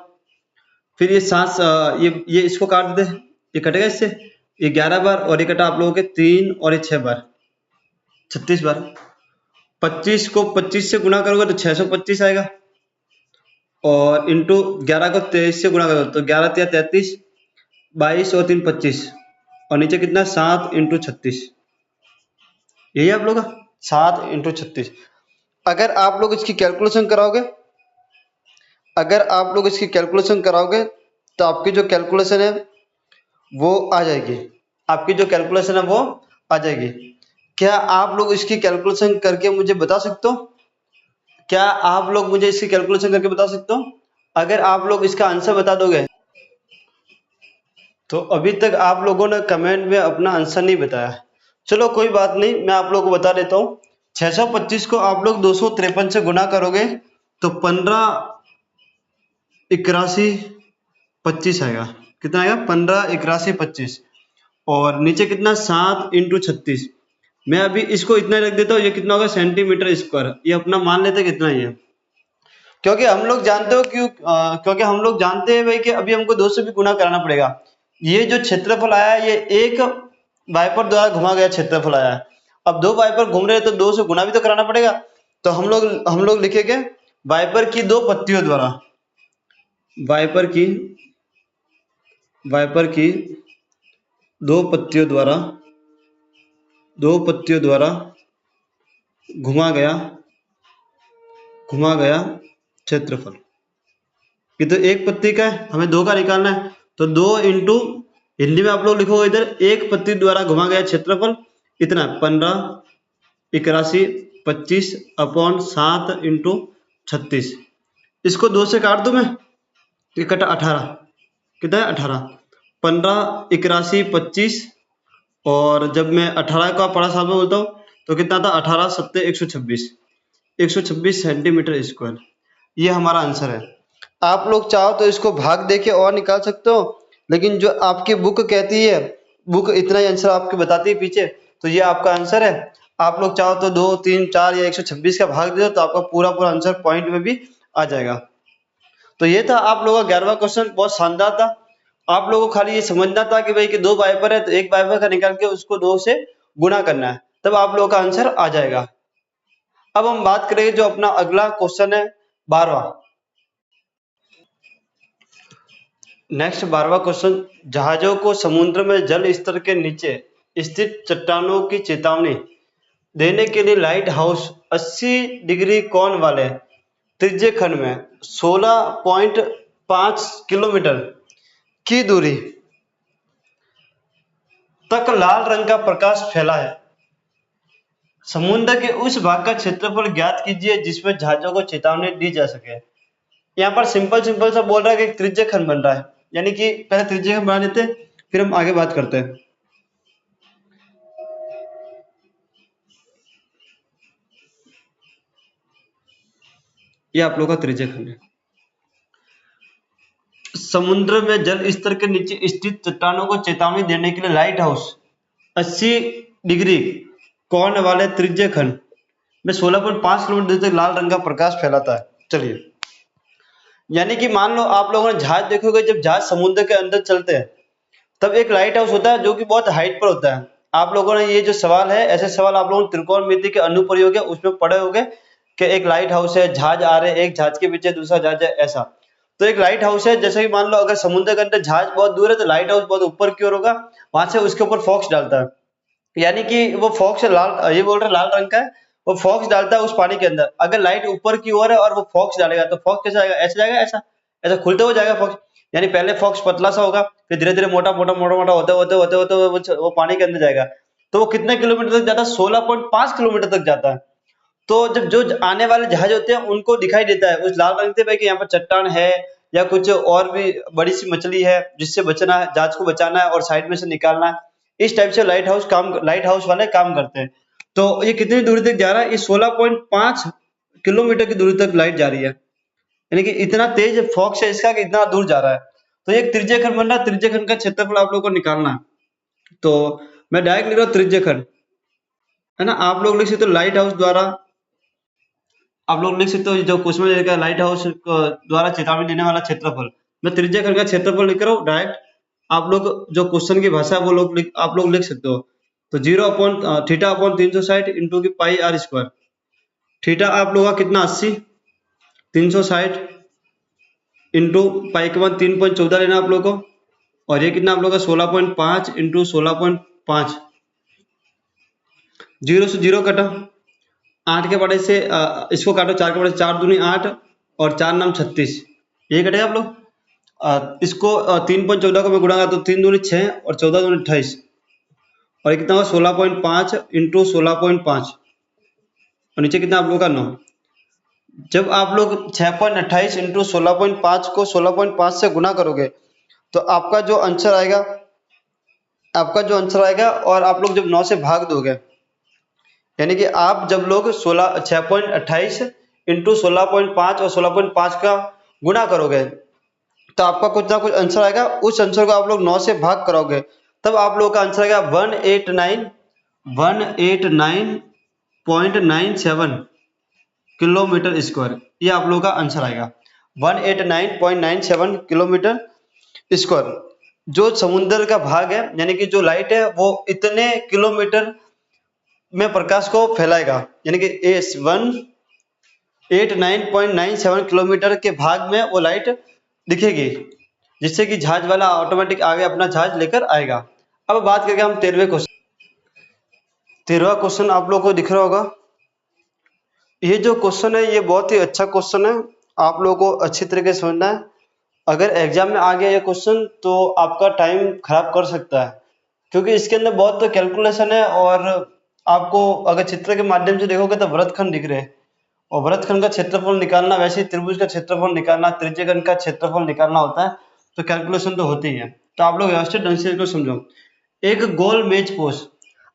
S1: फिर ये 7, ये इसको काट दे, ये कटेगा इससे, ये 11 बार, और ये कटा आप लोगों के 3 और ये 6 बार, 36 बार। 25 को 25 से गुणा करोगे तो 625 आएगा, और इंटू 11 को 23 से गुणा करोगे तो 11 या 33, 22 और 3 25, और नीचे कितना 7 इंटू 36। यही आप लोग का 7 इंटू 36। अगर आप लोग इसकी कैलकुलेशन कराओगे तो आपकी जो कैलकुलेशन है वो आ जाएगी, क्या आप लोग इसकी कैलकुलेशन करके मुझे बता सकते हो? अगर आप लोग इसका आंसर बता दोगे तो अभी तक आप लोगों ने कमेंट में अपना आंसर नहीं बताया। चलो कोई बात नहीं, मैं आप लोगों को बता देता हूँ। 625 को आप लोग 253 से गुना करोगे तो 158125 आएगा। कितना आएगा? 158125, और नीचे कितना 7 इंटू 36। मैं अभी इसको इतना रख देता हूँ, ये कितना होगा सेंटीमीटर स्क्वायर, ये अपना मान लेते कितना ही है, क्योंकि हम लोग जानते हैं भाई कि अभी हमको 2 से भी गुना कराना पड़ेगा। ये जो क्षेत्रफल आया है ये एक वाइपर द्वारा घुमा गया क्षेत्रफल आया है। अब 2 वाइपर घूम रहे हैं तो 2 से गुना भी तो कराना पड़ेगा। तो हम लोग लिखेंगे वाइपर की 2 पत्तियों द्वारा, वाइपर की 2 पत्तियों द्वारा घुमा गया क्षेत्रफल। ये तो एक पत्ती का है, हमें 2 का निकालना है, तो 2 इंटू, हिंदी में आप लोग लिखोगे इधर, एक पत्ती द्वारा घुमा गया क्षेत्रफल इतना 158125 अपॉन 7 इंटू 36। इसको 2 से काट दूं मैं, ये कटा 18, कितना है 18, 158125, और जब मैं 18 का पढ़ा साथ में बोलता हूँ तो कितना था 18 सत्ते 126 सेंटीमीटर स्क्वायर। ये हमारा आंसर है। आप लोग चाहो तो इसको भाग देके और निकाल सकते हो, लेकिन जो आपकी बुक कहती है, बुक इतना ही आंसर आपको बताती है पीछे, तो ये आपका आंसर है। आप लोग चाहो तो 2, 3, 4 या 126 का भाग दे दो तो आपका पूरा आंसर पॉइंट में भी आ जाएगा। तो ये था आप लोगों का 11वां क्वेश्चन, बहुत शानदार था। आप लोगों को खाली ये समझना था कि भाई कि 2 वाइपर है तो एक वाइपर का निकाल के उसको 2 से गुणा करना है, तब आप लोगों का आंसर आ जाएगा। अब हम बात करेंगे जो अपना अगला क्वेश्चन है 12वां। नेक्स्ट 12वां क्वेश्चन, जहाजों को समुद्र में जल स्तर के नीचे स्थित चट्टानों की चेतावनी देने के लिए लाइट हाउस 80 डिग्री कोण वाले त्रिज्य खंड में 16.5 किलोमीटर की दूरी तक लाल रंग का प्रकाश फैला है। समुद्र के उस भाग का क्षेत्रफल ज्ञात कीजिए जिसमें जहाजों को चेतावनी दी जा सके। यहाँ पर सिंपल सा बोल रहा है कि एक त्रिज्य खंड बन रहा है, यानी कि पहले त्रिज्य खंड बना लेते हैं फिर हम आगे बात करते हैं। ये आप लोग का त्रिज्य खंड है। समुद्र में जल स्तर के नीचे स्थित चट्टानों को चेतावनी देने के लिए लाइट हाउस 80 डिग्री कोण वाले त्रिज्य खंड में 16.5 किलोमीटर तक लाल रंग का प्रकाश फैलाता है। चलिए, यानी कि मान लो आप लोगों ने जहाज देखोगे, जब जहाज समुद्र के अंदर चलते हैं तब एक लाइट हाउस होता है जो कि बहुत हाइट पर होता है। आप लोगों ने ये जो सवाल है, ऐसे सवाल आप लोगों ने त्रिकोणमिति के अनुप्रयोग है उसमें पढ़े होंगे कि एक लाइट हाउस है, जहाज आ रहे हैं, एक जहाज के पीछे दूसरा जहाज है, ऐसा। तो एक लाइट हाउस है, जैसे कि मान लो अगर समुद्र के अंदर जहाज बहुत दूर है तो लाइट हाउस बहुत ऊपर की ओर होगा, वहां से उसके ऊपर फॉक्स डालता है, यानी कि वो फॉक्स लाल, ये बोल रहे लाल रंग का है, वो फॉक्स डालता है उस पानी के अंदर। अगर लाइट ऊपर की ओर है और वो फॉक्स डालेगा तो फॉक्स कैसा जाएगा, ऐसे जाएगा, ऐसा ऐसा खुलते हुए जाएगा फॉक्स, यानी पहले फॉक्स पतला सा होगा, फिर धीरे धीरे मोटा मोटा मोटा मोटा होते होते होते होते वो पानी के अंदर जाएगा। तो वो कितने किलोमीटर तक जाता है, 16.5 किलोमीटर तक जाता है। तो जब जो आने वाले जहाज होते हैं उनको दिखाई देता है उस लाल रंग से भाई कि यहाँ पर चट्टान है या कुछ और भी बड़ी सी मछली है जिससे बचना है, जहाज को बचाना है और साइड में से निकालना है। इस टाइप से लाइट हाउस वाले काम करते हैं। तो ये कितनी दूरी तक जा रहा है, ये 16.5 किलोमीटर की दूरी तक लाइट जा रही है, यानी कि इतना तेज फॉक्स है इसका कि इतना दूर जा रहा है। तो एक त्रिज्यखंड बन रहा है, त्रिज्यखंड का क्षेत्रफल आप लोगों को निकालना है। तो मैं डायरेक्ट लिख रहा हूँ त्रिज्यखंड, है ना। आप लोग लिख सकते हो लाइट हाउस द्वारा, आप लोग लिख सकते हो जो क्वेश्चन में लिखा है लाइट हाउस द्वारा चेतावनी देने वाला क्षेत्रफल। मैं त्रिज्यखंड का क्षेत्रफल लिख रहा हूँ डायरेक्ट, आप लोग जो क्वेश्चन की भाषा है वो आप लोग लिख सकते हो। तो 0 अपॉन थीटा अपॉन 360 इंटू की पाई आर स्क्वायर। थीटा आप लोगों का कितना 80, 360 इंटू पाई के बाद 3.14 लेना आप लोगों को, और ये कितना आप लोगों का 16.5 इंटू 16.5। 0 से 0 कटा, 8 के बड़े से इसको काटो, 4 के बड़े से 4 दूनी 8 और 4 नाम 36, ये कटेगा आप लोग। इसको 3.14 को मैं गुणागा तो 3 दूनी 6 और 14 दूनी 28, और ये कितना होगा 16.5 इंटू 16.5, और नीचे कितना आप लोगों का 9। जब आप लोग 6.28 इंटू 16.5 को 16.5 से गुना करोगे तो आपका जो आंसर आएगा, और आप लोग जब 9 से भाग दोगे, यानी कि आप जब लोग 6.28 इंटू 16.5 और 16.5 का गुना करोगे तो आपका कुछ ना कुछ आंसर आएगा। उस आंसर को आप लोग 9 से भाग करोगे तब आप लोगों का आंसर आएगा 189.97 किलोमीटर स्क्वायर। ये आप लोगों का आंसर आएगा 189.97 किलोमीटर स्क्वायर। जो समुद्र का भाग है, यानी कि जो लाइट है वो इतने किलोमीटर में प्रकाश को फैलाएगा, यानी कि 189.97 किलोमीटर के भाग में वो लाइट दिखेगी, जिससे कि जहाज वाला ऑटोमेटिक आगे अपना जहाज लेकर आएगा। अब बात करके हम 13वें क्वेश्चन। 13वां क्वेश्चन आप लोगों को दिख रहा होगा। ये जो क्वेश्चन है ये बहुत ही अच्छा क्वेश्चन है, आप लोगों को अच्छी तरीके से समझना है। अगर एग्जाम में आ गया ये क्वेश्चन तो आपका टाइम खराब कर सकता है, क्योंकि इसके अंदर बहुत कैलकुलेशन है, और आपको अगर चित्र के माध्यम से देखोगे तो वृत्तखंड दिख रहे हैं, और वृत्तखंड का क्षेत्रफल निकालना, वैसे ही त्रिभुज का क्षेत्रफल निकालना, त्रिज्यखंड का क्षेत्रफल निकालना होता है, तो कैलकुलेशन तो होती ही है। तो आप लोग व्यवस्थित ढंग से इसको समझो। एक गोल मेज पोस्ट।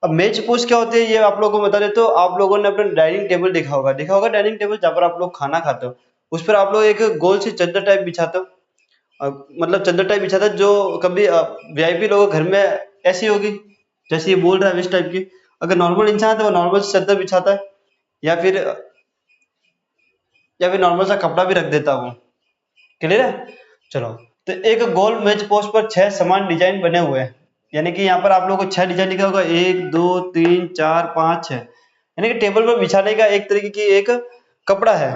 S1: अब मेज पोस्ट क्या होती है ये आप लोगों को बता देते हो। आप लोगों ने अपना डाइनिंग टेबल देखा होगा डाइनिंग टेबल जहाँ पर आप लोग खाना खाते हो, उस पर आप लोग एक गोल सी चादर टाइप बिछाते हो, मतलब चादर टाइप बिछाता है, जो कभी वीआईपी लोगों के घर में ऐसी होगी जैसे ये बोल रहा है इस टाइप की। अगर नॉर्मल इंसान है तो वो नॉर्मल चादर बिछाता है, या फिर नॉर्मल सा कपड़ा भी रख देता है वो। क्लियर है? चलो, तो एक गोल मेज पोस्ट पर 6 समान डिजाइन बने हुए हैं, यानी कि यहाँ पर आप लोगों को 6 डिजाइन लिखा होगा, 1 2 3 4 5 6, यानी कि टेबल पर बिछाने का एक तरीके की एक कपड़ा है,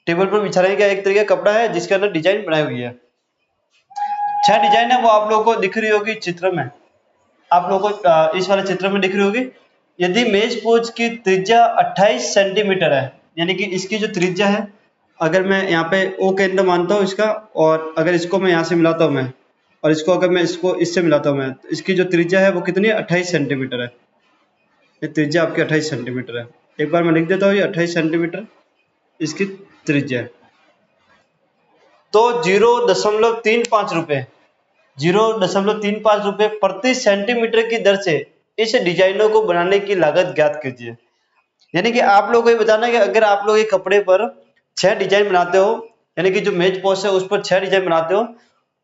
S1: टेबल पर बिछाने का एक तरीके का कपड़ा है जिसके अंदर डिजाइन बनाई हुई है। 6 डिजाइन है वो आप लोगों को दिख रही होगी चित्र में, आप लोगों को इस वाले चित्र में दिख रही होगी। यदि मेज पोस्ट की त्रिज्या 28 सेंटीमीटर है, यानी कि इसकी जो त्रिज्या है, अगर मैं यहाँ पे ओ केंद्र मानता हूँ इसका, और अगर इसको मैं यहाँ से मिलाता हूँ मैं, और इसको अगर मैं इसको इससे मिलाता हूँ मैं, तो इसकी जो त्रिज्या है वो कितनी है, 28 सेंटीमीटर है। ये त्रिज्या आपकी 28 सेंटीमीटर है। एक बार मैं लिख देता हूँ ये 28 सेंटीमीटर इसकी त्रिज्या है। तो 0.35 रुपए 0.35 रुपए प्रति सेंटीमीटर की दर से इस डिजाइनों को बनाने की लागत ज्ञात कीजिए। यानी कि आप लोगों को ये बताना है कि अगर आप लोग एक कपड़े पर 6 डिजाइन बनाते हो, यानी कि जो मेज पोस्ट है उस पर 6 डिजाइन बनाते हो,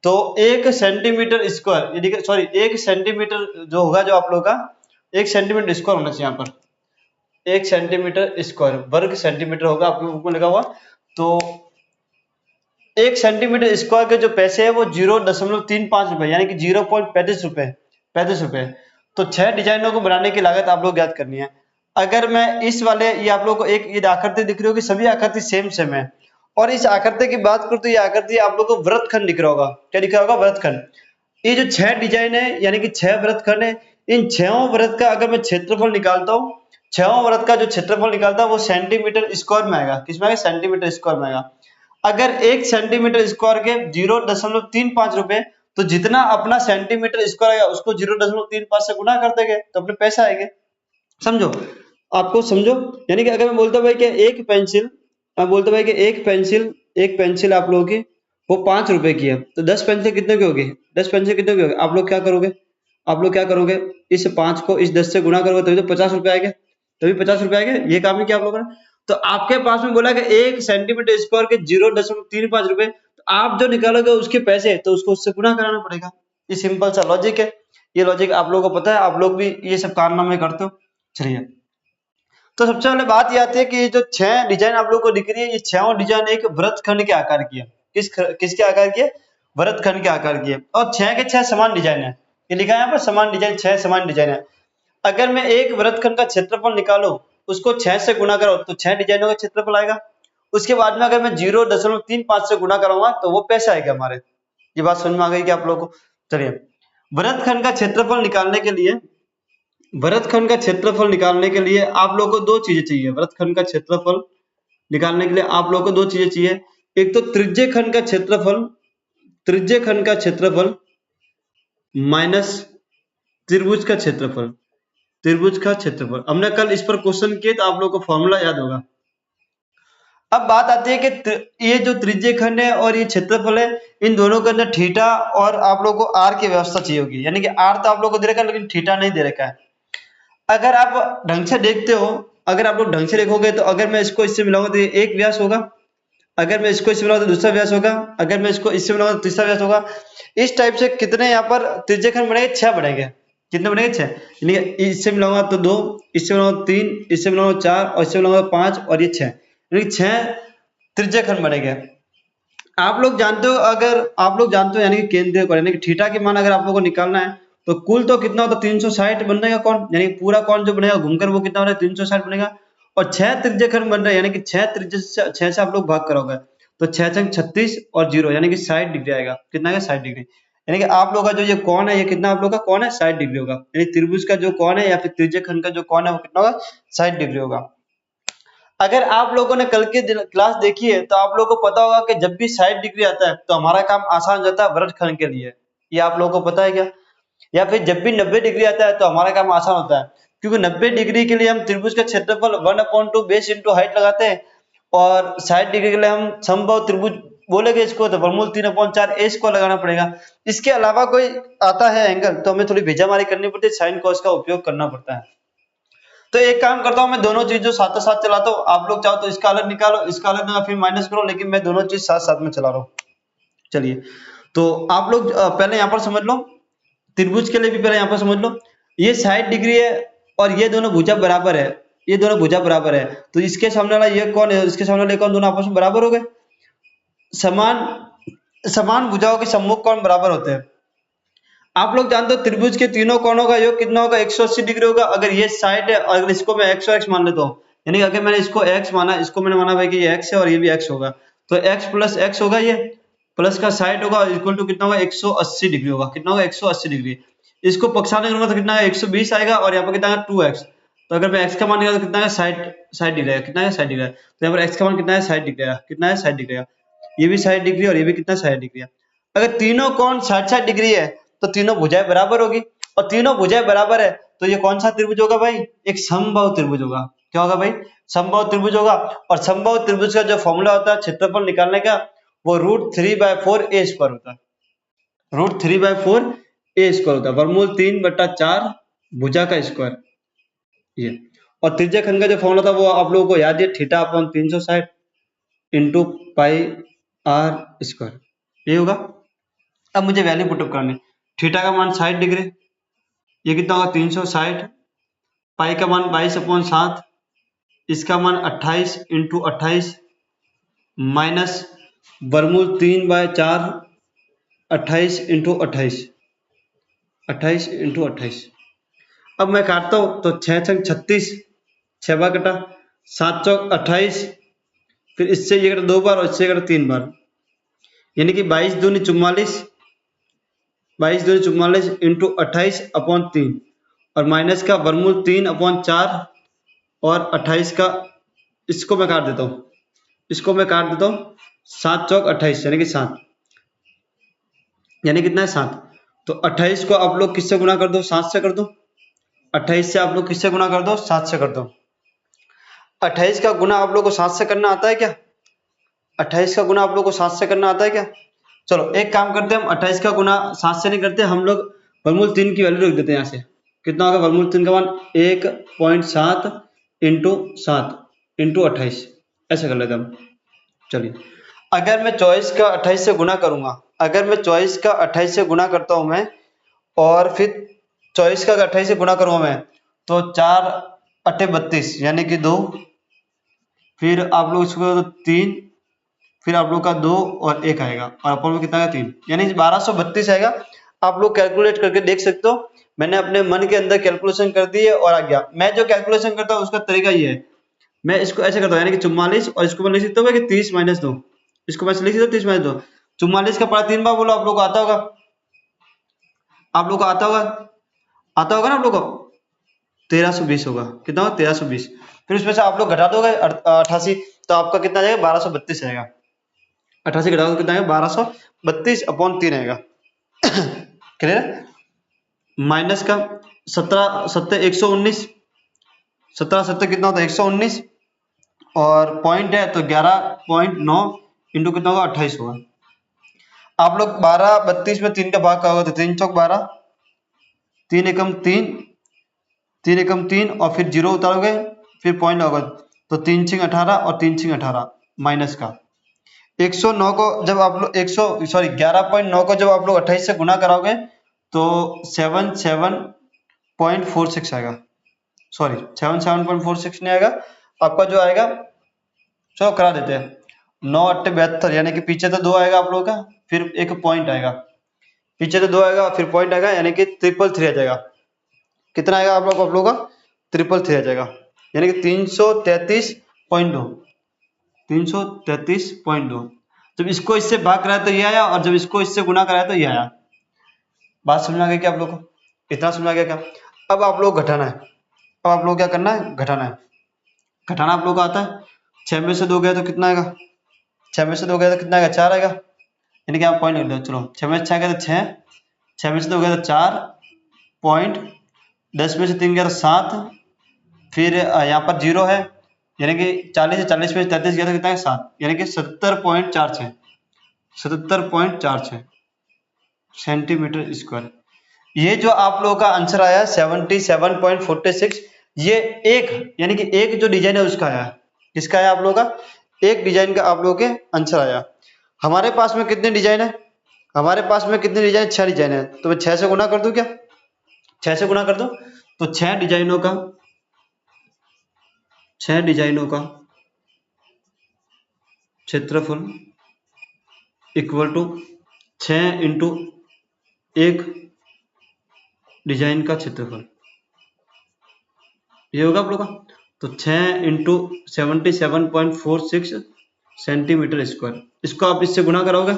S1: तो 1 सेंटीमीटर स्क्वायर, यानी कि सॉरी 1 सेंटीमीटर जो होगा, जो आप लोग का 1 सेंटीमीटर स्क्वायर होना चाहिए, यहाँ पर 1 सेंटीमीटर स्क्वायर वर्ग सेंटीमीटर होगा आपके बुक में लिखा हुआ। तो 1 सेंटीमीटर स्क्वायर के जो पैसे है वो 0.35 रुपए, यानी कि 0.35 रुपए। तो 6 डिजाइनों को बनाने की लागत आप लोग ज्ञात करनी है। अगर मैं इस वाले, ये आप लोग को एक ये आकृति दिख रही होगी, सभी आकृति सेम है, और इस आकृति की बात करूं तो ये आकृति आप लोगों को वृत्तखंड दिख रहा होगा। क्या दिख रहा होगा? वृत्तखंड। ये जो 6 डिजाइन है यानी कि 6 वृत्तखंड है, इन 6 वृत्त का अगर मैं क्षेत्रफल निकालता हूं, 6 वृत्त का जो क्षेत्रफल निकालता हूं वो सेंटीमीटर स्क्वायर में आएगा। किसमें आएगा? सेंटीमीटर स्क्वायर में आएगा। अगर 1 सेंटीमीटर स्क्वायर के 0.35 रुपए, तो जितना अपना सेंटीमीटर स्क्वायर आएगा उसको 0.35 से गुणा कर देंगे तो अपने पैसे आएंगे। समझो, आपको समझो। यानी कि अगर मैं बोलता भाई कि एक पेंसिल, मैं बोलता भाई कि एक पेंसिल आप लोगों की वो 5 रुपए की है, तो 10 पेंसिल कितने की होगी? 10 पेंसिल कितने की होगी? आप लोग क्या करोगे? आप लोग क्या करोगे? इस 5 को इस 10 से गुणा करोगे तभी तो 50 रुपए आएंगे। तभी 50 रुपए आएंगे। ये काम ही किया आप लोगों ने। तो आपके पास में बोला कि 1 सेंटीमीटर स्क्वायर के 0.35 रुपए, तो आप जो निकालोगे उसके पैसे, तो उसको उससे गुणा कराना पड़ेगा। ये सिंपल सा लॉजिक है। ये लॉजिक आप लोगों को पता है, आप लोग भी ये सब कारनामे करते हो। चलिए, तो सबसे पहले बात ये आती है कि ये जो 6 डिजाइन आप लोगों को दिख रही है, ये 6 डिजाइन एक वृत्तखंड के आकार की है। किसके आकार की है? वृत्तखंड के आकार की है। और 6 के 6 समान डिजाइन है। ये लिखा है यहाँ पर समान डिजाइन, 6 समान डिजाइन है। अगर मैं एक वृत्तखंड का क्षेत्रफल निकालो, उसको 6 से गुणा करो तो 6 डिजाइनों का क्षेत्रफल आएगा। उसके बाद में अगर मैं 0.35 से गुणा करूंगा तो वो पैसे आएगा हमारे। ये बात समझ में आ गई कि आप लोगों को? चलिए, वृत्तखंड का क्षेत्रफल निकालने के लिए, वृत्तखंड का क्षेत्रफल निकालने के लिए आप लोगों को दो चीजें चाहिए। वृत्तखंड का क्षेत्रफल निकालने के लिए आप लोगों को दो चीजें चाहिए। एक तो त्रिज्यखंड का क्षेत्रफल, त्रिज्यखंड का क्षेत्रफल माइनस त्रिभुज का क्षेत्रफल, त्रिभुज का क्षेत्रफल। हमने कल इस पर क्वेश्चन किए तो आप लोगों को फॉर्मूला याद होगा। अब बात आती है कि ये जो त्रिज्यखंड है और ये क्षेत्रफल है, इन दोनों के अंदर थीटा और आप लोगों को आर की व्यवस्था चाहिए होगी। यानी कि आर तो आप लोगों को दे रखा है लेकिन थीटा नहीं दे रखा है। अगर आप ढंग से देखते हो, अगर आप लोग ढंग से देखोगे तो अगर मैं इसको इससे मिलाऊंगा तो ये एक व्यास होगा, अगर मैं इसको इससे मिलाऊंगा तो दूसरा व्यास होगा, अगर मैं इसको इससे मिलाऊंगा तो तीसरा व्यास होगा। इस टाइप से कितने यहाँ पर त्रिज्यखंड बनेंगे? 6 बनेंगे। कितने बनेंगे? 6। यानी कि इससे मिलाऊंगा तो 2, इससे मिलाऊंगा 3, इससे मिलाऊंगा 4 और इससे मिलाऊंगा 5 और ये 6, यानी कि 6 त्रिज्यखंड बनेंगे। आप लोग जानते हो, अगर आप लोग जानते हो यानी कि केंद्रीय कोण, यानी कि थीटा की मान अगर आप लोगों को निकालना है तो कुल तो कितना होता है? 360 बनेगा कोण, यानी पूरा कोण जो बनेगा घूमकर वो कितना बनेगा? 360 बनेगा। और 6 त्रिज्यखंड बन रहे हैं, यानी कि 6 त्रिज्य से 6 से आप लोग भाग करोगे तो 6 छंग 36 और 0 यानी कि 60 डिग्री आएगा। कितना आएगा? 60 डिग्री। यानी कि आप लोग का जो ये कोण है, ये कितना आप लोग का कोण है? 60 डिग्री होगा। यानी त्रिभुज का जो कोण है या फिर त्रिज्यखंड का जो कोण है वो कितना होगा? 60 डिग्री होगा। अगर आप लोगों ने कल की क्लास देखी है तो आप लोगों को पता होगा कि जब भी 60 डिग्री आता है तो हमारा काम आसान हो जाता है वृत्तखंड के लिए। ये आप लोगों को पता है क्या? या फिर जब भी 90 डिग्री आता है तो हमारा काम आसान होता है, क्योंकि 90 डिग्री के लिए हम त्रिभुज का क्षेत्रफल 1/2 बेस इंटू हाइट लगाते हैं, और 60 डिग्री के लिए हम समबाहु त्रिभुज बोलेंगे इसको तो वर्गमूल 3/4 ए को लगाना पड़ेगा। इसके अलावा कोई आता है एंगल तो हमें थोड़ी भेजामारी करनी पड़ती है, साइन कॉस का उपयोग करना पड़ता है। तो एक काम करता हूं, मैं दोनों चीजों साथ साथ चलाता हूं। आप लोग चाहो तो इसका अलग निकालो, इसका अलग ना फिर माइनस करो, लेकिन मैं दोनों चीज साथ साथ में चला रहा हूं। चलिए, तो आप लोग पहले यहाँ पर समझ लो, त्रिभुज के लिए भी पहले यहाँ पर समझ लो, ये 60 डिग्री है और ये दोनों भुजा बराबर है, ये दोनों भुजा बराबर है, तो इसके सामने वाला ये कौन है, इसके सामने वाला कौन, दोनों आपस में बराबर हो गए। समान समान भुजाओं के सम्मुख कोण बराबर होते हैं। आप लोग जानते हो त्रिभुज के तीनों कोणों का योग कितना होगा? 180 डिग्री होगा। अगर ये 60 है, अगर इसको मैं x और x मान लेता हूं, यानी अगर मैंने इसको x माना, इसको मैंने माना भाई कि ये x है और ये भी x होगा, तो x प्लस x होगा, ये प्लस का 60 होगा इक्वल टू कितना होगा? 180 डिग्री होगा। कितना होगा? 180 डिग्री। इसको पक्षांतर करूंगा तो कितना है? 120 आएगा, और यहाँ पर कितना है? 2x। तो अगर मैं x का मान निकालूं तो कितना है? 60 डिग्री है। कितना है? 60 डिग्री है। तो यहाँ पर x का मान कितना है? 60 डिग्री है। कितना है? 60 डिग्री है। ये भी 60 डिग्री और ये भी कितना? 60 डिग्री है। अगर तीनों कोण 60-60 डिग्री है तो तीनों भुजाएं बराबर होगी, और तीनों भुजाएं बराबर है तो ये कौन सा त्रिभुज होगा भाई? एक समबाहु त्रिभुज होगा। क्या होगा भाई? समबाहु त्रिभुज होगा। और समबाहु त्रिभुज का जो फॉर्मूला होता है क्षेत्रफल निकालने का, वो √3/4 होता है। √3/4 होता है, वर्गमूल 3/4 भुजा का स्क्वायर। ये और त्रिज्यखंड का जो फॉर्मूला था वो आप लोगों को याद है, θ/360 इंटू पाई आर स्क्वायर, ये होगा। अब मुझे वैल्यू पुटअप करनी, थीटा का मान 60 डिग्री, ये कितना होगा? 360, पाई का मान 22/7, इसका मान 28 इंटू 28 माइनस वर्गमूल 3/4, 28 इंटू 28, 28 इंटू 28। अब मैं काटता हूं तो 6 छंग 36, 6 बार कटा, 7 चौक 28, फिर इससे ये कटा 2 बार और इससे कटा 3 बार, यानी कि 22 दूनी 44, 22 दूनी 44 इंटू 28/3 और माइनस का वर्गमूल 3/4 और 28 का, इसको मैं काट देता हूँ, इसको मैं काट देता हूँ, 7 चौक 28 यानी कि 7, यानी कितना है 7। तो 28 को आप लोग किससे गुना कर दो, 7 से कर दो। 28 से आप लोग किससे गुना कर दो, 7 से कर दो। 28 का गुना आप लोग को 7 से करना आता है क्या? 28 का गुना आप लोग को 7 से करना आता है क्या? चलो एक काम करते हैं, हम 28 का गुना 7 से नहीं करते, हम लोग वर्गमूल 3 की वैल्यू रख देते हैं यहाँ से। कितना होगा वर्गमूल 3 का मान? 1.7 इंटू 7 इंटू 28, ऐसे कर लेते हैं हम। चलिए, अगर मैं 24 का 28 से गुना करूंगा, अगर मैं 24 का 28 से गुना करता हूं मैं, और फिर 24 का 28 से गुना करूंगा मैं, तो 4 अट्ठे 32 यानी कि 2, फिर आप लोग इसको 3, फिर आप लोग का 2 और 1 आएगा, और अपर में कितना आएगा 3, यानी 1232 आएगा। आप लोग कैलकुलेट करके देख सकते हो, मैंने अपने मन के अंदर कैलकुलेशन कर दी है और आ गया। मैं जो कैलकुलेशन करता हूँ उसका तरीका ये है, मैं इसको ऐसे करता हूँ, यानी कि 44 और इसको मैं लिख सकता हूँ कि 30 - 2, इसको मैं लिख सकता हूँ 30 - 2। 44 का पढ़ा 3 बार बोलो, आप लोग को आता होगा, आप लोग को आता होगा, आता होगा ना आप लोग को, 1320 होगा। कितना होगा? 1320। फिर उसमें से आप लोग घटा दोगे 88, तो आपका कितना जाएगा? 1232 आएगा। 88 घटा दो कितना आएगा? 1232/3 आएगा। क्लियर है? माइनस का 17 7 119, 17 7 कितना होता है? 119, और पॉइंट है तो 11.9 इंटू कितना होगा? 28 होगा। आप लोग 12 32 में 3 का भाग का होगा, तो 3 चौक 12, 3 एकम 3, 3 एकम 3 और फिर 0 उतारोगे, फिर पॉइंट होगा, तो 3 6 18 और 3 6 18 माइनस का 109 को जब आप लोग 11.9 को जब आप लोग 28 से गुना कराओगे तो 77.46 आएगा। सॉरी 77.46 नहीं आएगा, आपका जो आएगा, चलो करा देते हैं, 9 8 72, यानी कि पीछे तो 2 आएगा आप लोगों का, फिर एक पॉइंट आएगा, पीछे तो 2 आएगा फिर पॉइंट आएगा, यानी कि 333 आ जाएगा। कितना आएगा आप लोगों का? 333 आ जाएगा, यानी कि 333.2, 333.2। जब इसको इससे भाग कराया तो ये आया, और जब इसको इससे गुना कराया तो ये आया। बात समझ में आ गई क्या आप लोग को? इतना समझ में आ गया क्या? अब आप लोग घटाना है, अब आप लोग क्या करना है? घटाना है। घटाना आप लोग को आता है। 6 में से 2 गया तो कितना आएगा? 6 में से 2 गया तो कितना आएगा? 4 आएगा, यानी कि आप पॉइंट लिख दो। चलो 6 में से 6 गया तो 6, 6 में से 2 गया तो 4 पॉइंट, 10 में से 3 गया तो 7, फिर यहाँ पर 0 है, यानी कि 40 से 40 में 33 गया तो कितना है? 7, यानी कि 70.46, 70.46 सेंटीमीटर स्क्वायर। ये जो आप लोगों का आंसर आया 77.46, ये एक, यानी कि एक जो डिजाइन है उसका आया। किसका आया आप लोगों का? एक डिजाइन का आप लोगों के आंसर आया। हमारे पास में कितने डिजाइन है? हमारे पास में कितने डिजाइन? 6 डिजाइन है, तो मैं 6 से गुना कर दूं क्या? 6 से गुना कर दो, तो 6 डिजाइनों का, 6 डिजाइनों का क्षेत्रफल इक्वल टू 6 इंटू एक डिजाइन का क्षेत्रफल, ये होगा आप लोग का। तो 6 इंटू 77.46 सेंटीमीटर स्क्वायर, इसको आप इससे गुना करोगे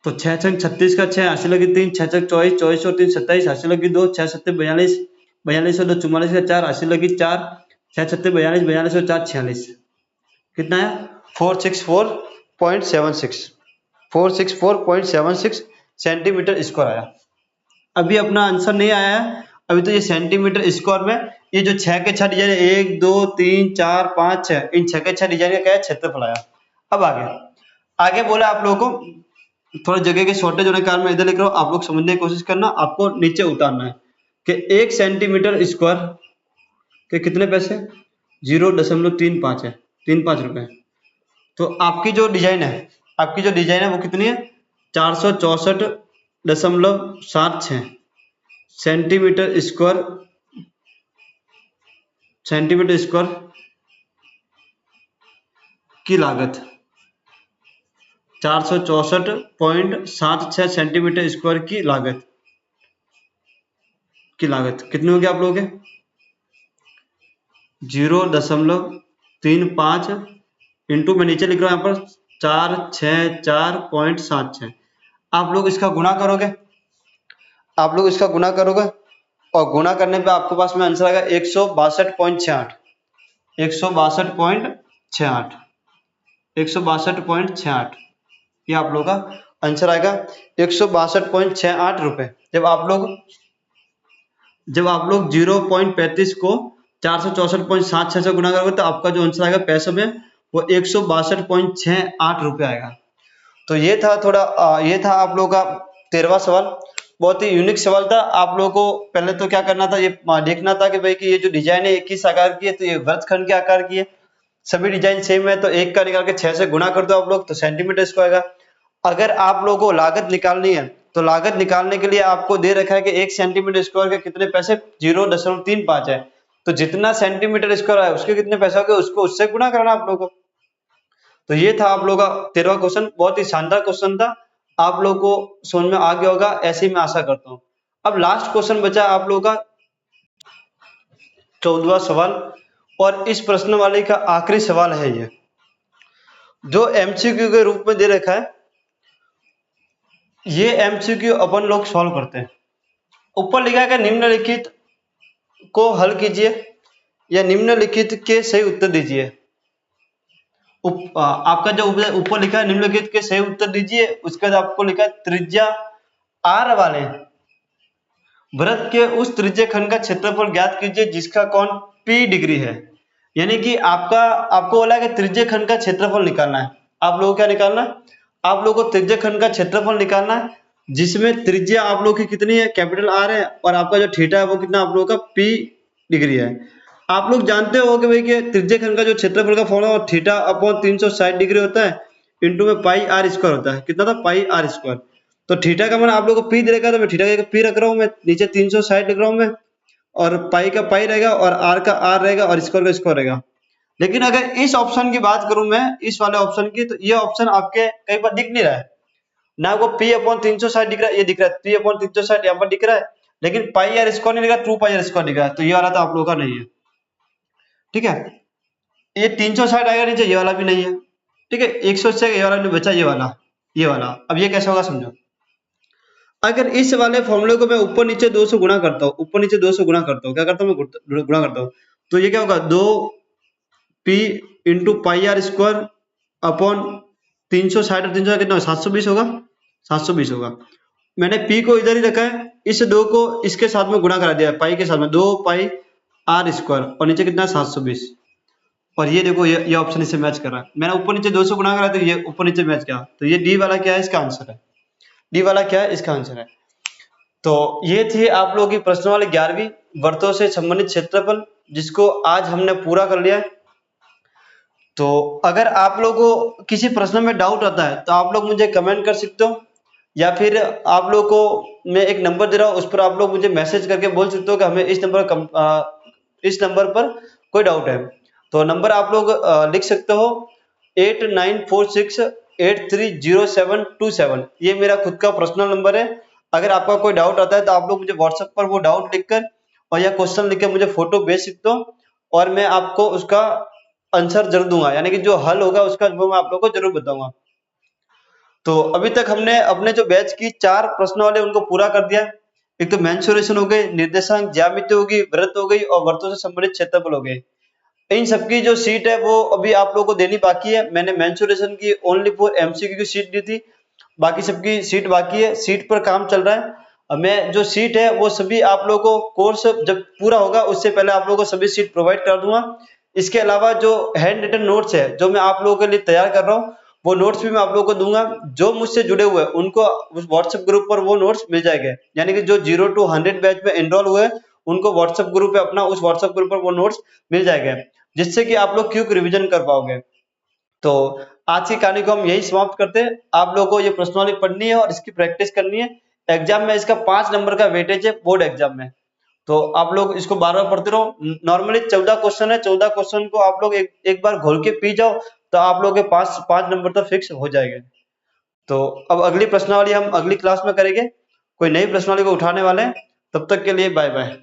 S1: तो 6 छंग 36 का 6, 80 लगी 3, 6 छंग 24, 24 और 3 27, 80 लगी 2, 6 7 42, 42 और 2 44 का 4, 80 लगी 4, 6 7 42, 42 और 4 46, कितना है? 464.76, 464.76 सेंटीमीटर स्क्वायर आया। अभी अपना आंसर नहीं आया है, अभी तो ये सेंटीमीटर स्क्वायर में ये जो 6 के 6 डिजाइन, 1 2 3 4 5 6, इन 6 के 6 डिजाइन का क्या है? क्षेत्रफल आया। अब आगे बोला आप लोगों को थोड़ा जगह के शॉर्टेज होने के कारण मैं इधर लिख रहा हूँ, आप लोग समझने की कोशिश करना, आपको नीचे उतारना है कि 1 सेंटीमीटर स्क्वायर के कितने पैसे? 0.35 है, 35 रुपए। तो आपकी जो डिजाइन है, आपकी जो डिजाइन है वो कितनी है? 464.76 सेंटीमीटर स्क्वायर, सेंटीमीटर स्क्वायर की लागत 464.76 सेंटीमीटर स्क्वायर की लागत कितनी होगी आप लोगों के? 0.35 इंटू में नीचे लिख रहा हूँ यहाँ पर 464.76। आप लोग इसका गुणा करोगे, आप लोग इसका गुणा करोगे और गुणा करने पे आपके पास में आंसर आएगा 162.68, 162.68, 162.68। ये आप लोग का आंसर आएगा 162.68 रुपये। जब आप लोग 0.35 को 464.76 से गुणा करोगे तो आपका जो आंसर आएगा पैसों में वो 162.68 रुपये आएगा। तो ये था ये था आप लोगों का 13वां सवाल। बहुत ही यूनिक सवाल था। आप लोगों को पहले तो क्या करना था, ये देखना था कि भाई कि ये जो डिजाइन है एक ही आकार की है, तो ये वृत्तखंड के आकार की है, सभी डिजाइन सेम है, तो एक का निकाल के 6 से गुणा कर दो आप लोग, तो सेंटीमीटर इसको आएगा। अगर आप लोगों को लागत निकालनी है तो लागत निकालने के लिए आपको दे रखा है कि 1 सेंटीमीटर स्क्वायर के कितने पैसे, 0.35 है, तो जितना सेंटीमीटर स्क्वायर है उसके कितने पैसे हो गए, उसको उससे गुणा करना आप लोगों को। तो ये था आप लोगों का 13वां क्वेश्चन। बहुत ही शानदार क्वेश्चन था, आप लोगों को समझ में आ गया होगा, ऐसे ही मैं आशा करता हूँ। अब लास्ट क्वेश्चन बचा आप लोगों का 14वां सवाल, और इस प्रश्न वाले का आखिरी सवाल है ये, जो एमसीक्यू के रूप में दे रखा है। ये एमसीक्यू अपन लोग सॉल्व करते हैं। ऊपर लिखा है कि निम्नलिखित को हल कीजिए या निम्नलिखित के सही उत्तर दीजिए। आपका जो ऊपर लिखा है निम्नलिखित के सही उत्तर दीजिए, उसके बाद आपको लिखा है त्रिज्या आर वाले वृत्त के उस त्रिज्या खंड का क्षेत्रफल ज्ञात कीजिए जिसका कोण P डिग्री है। यानी कि आपको बोला है कि त्रिज्या खंड का क्षेत्रफल निकालना है। आप लोगों को क्या निकालना है, आप लोगों को त्रिज्या खंड का क्षेत्रफल निकालना है, जिसमें त्रिज्या आप लोगों की कितनी है, कैपिटल R है, और आपका जो थीटा है वो कितना आप लोगों का P डिग्री है। आप लोग जानते हो कि भाई कि त्रिज्या खंड का जो क्षेत्रफल का फॉर्मूला वो थीटा अपॉन 360 डिग्री होता है, इंटू में पाई आर स्क्वायर होता है। कितना था, पाई आर स्क्वायर। तो थीटा का मान आप लोगों को पी देगा, तो मैं थीटा का पी रख रहा हूँ, मैं नीचे 360 लिख रहा हूँ मैं, और पाई का पाई रहेगा और आर का आर रहेगा और स्क्वायर का स्क्वायर रहेगा। लेकिन अगर इस ऑप्शन की बात करूं मैं, इस वाले ऑप्शन की, तो ये ऑप्शन आपके कहीं पर दिख नहीं रहा है ना, वो पी अपॉन 360 दिख रहा है, ये दिख रहा है पी अपॉन 360 यहाँ पर दिख रहा है, लेकिन पाई आर स्क्वायर नहीं दिख रहा, 2 पाई आर स्क्वायर दिख रहा है। तो ये वाला तो आप लोगों का नहीं है, ठीक है। ये 360 आएगा नीचे, ये वाला भी नहीं है, ठीक है। 180 ये वाला नहीं बचा, ये वाला। अब ये कैसे होगा समझो। अगर इस वाले फॉर्मूले को मैं ऊपर नीचे 2 से गुणा करता हूँ, ऊपर नीचे 2 से गुणा करता हूँ, क्या करता हूँ मैं गुणा करता हूँ, तो ये क्या होगा 2p into pi r square upon 360 और 360 कितना 720 होगा, 720 होगा। मैंने p को इधर ही रखा है, इस 2 को इसके साथ में गुणा करा दिया पाई के साथ में, 2 पाई आर स्क्वायर और नीचे कितना 720, और ये देखो ये ऑप्शन इससे मैच कर रहा है। मैंने ऊपर नीचे 2 से गुणा करा, तो ये ऊपर नीचे मैच किया, तो ये डी वाला क्या है, इसका आंसर है। डी वाला क्या है, इसका आंसर है। तो ये थी आप लोगों की प्रश्न वाली 11वीं वृत्तों से संबंधित क्षेत्रफल, जिसको आज हमने पूरा कर लिया है। तो अगर आप लोगों को किसी प्रश्न में डाउट आता है तो आप लोग मुझे कमेंट कर सकते हो, या फिर आप लोग को मैं एक नंबर दे रहा हूँ, उस पर आप लोग मुझे मैसेज करके बोल सकते हो कि हमें इस नंबर पर कोई डाउट है। तो नंबर आप लोग लिख सकते हो 8946830727। ये मेरा खुद का पर्सनल नंबर है। अगर आपका कोई डाउट आता है तो आप लोग मुझे व्हाट्सएप पर वो डाउट लिखकर और या क्वेश्चन लिखकर मुझे फोटो भेज सकते हो, और मैं आपको उसका आंसर जरूर दूंगा, यानी कि जो हल होगा उसका वो मैं आप लोगों को जरूर बताऊंगा। तो अभी तक हमने अपने जो बैच की 4 प्रश्न वाले उनको पूरा कर दिया। एक तो मेंसुरेशन हो गई, निर्देशांक, ज्यामिति होगी, वृत्त हो गई और वृत्तों से संबंधित क्षेत्रफल हो गए। इन सबकी जो सीट है वो अभी आप लोगों को देनी बाकी है। मैंने मेंसुरेशन की ओनली फॉर एमसीक्यू की सीट दी थी, बाकी सबकी सीट बाकी है, सीट पर काम चल रहा है। मैं जो सीट है वो सभी आप लोगों को कोर्स जब पूरा होगा उससे पहले आप लोगों को सभी सीट प्रोवाइड कर दूंगा। इसके अलावा जो हैंड रिटन नोट्स है जो मैं आप लोगों के लिए तैयार कर रहा हूँ, वो नोट्स भी मैं आप लोगों को दूंगा। जो मुझसे जुड़े हुए हैं उनको उस व्हाट्सएप ग्रुप पर वो नोट्स मिल जाएंगे, यानी कि जो 0 to 100 बैच में एनरोल हुए उनको व्हाट्सएप ग्रुप पे अपना उस व्हाट्सएप ग्रुप पर वो नोट्स मिल जाएंगे, जिससे कि आप लोग क्विक रिवीजन कर पाओगे। तो आज की कहानी को हम यही समाप्त करते हैं। आप लोगों को ये प्रश्नावली पढ़नी है और इसकी प्रैक्टिस करनी है। एग्जाम में इसका 5 नंबर का वेटेज है बोर्ड एग्जाम में, तो आप लोग इसको बार बार पढ़ते रहो। नॉर्मली 14 क्वेश्चन है, 14 क्वेश्चन को आप लोग एक बार घोल के पी जाओ तो आप लोग के 5 नंबर तो फिक्स हो जाएंगे। तो अब अगली प्रश्नावली हम अगली क्लास में करेंगे, कोई नई प्रश्नावली को उठाने वाले हैं। तब तक के लिए बाय बाय।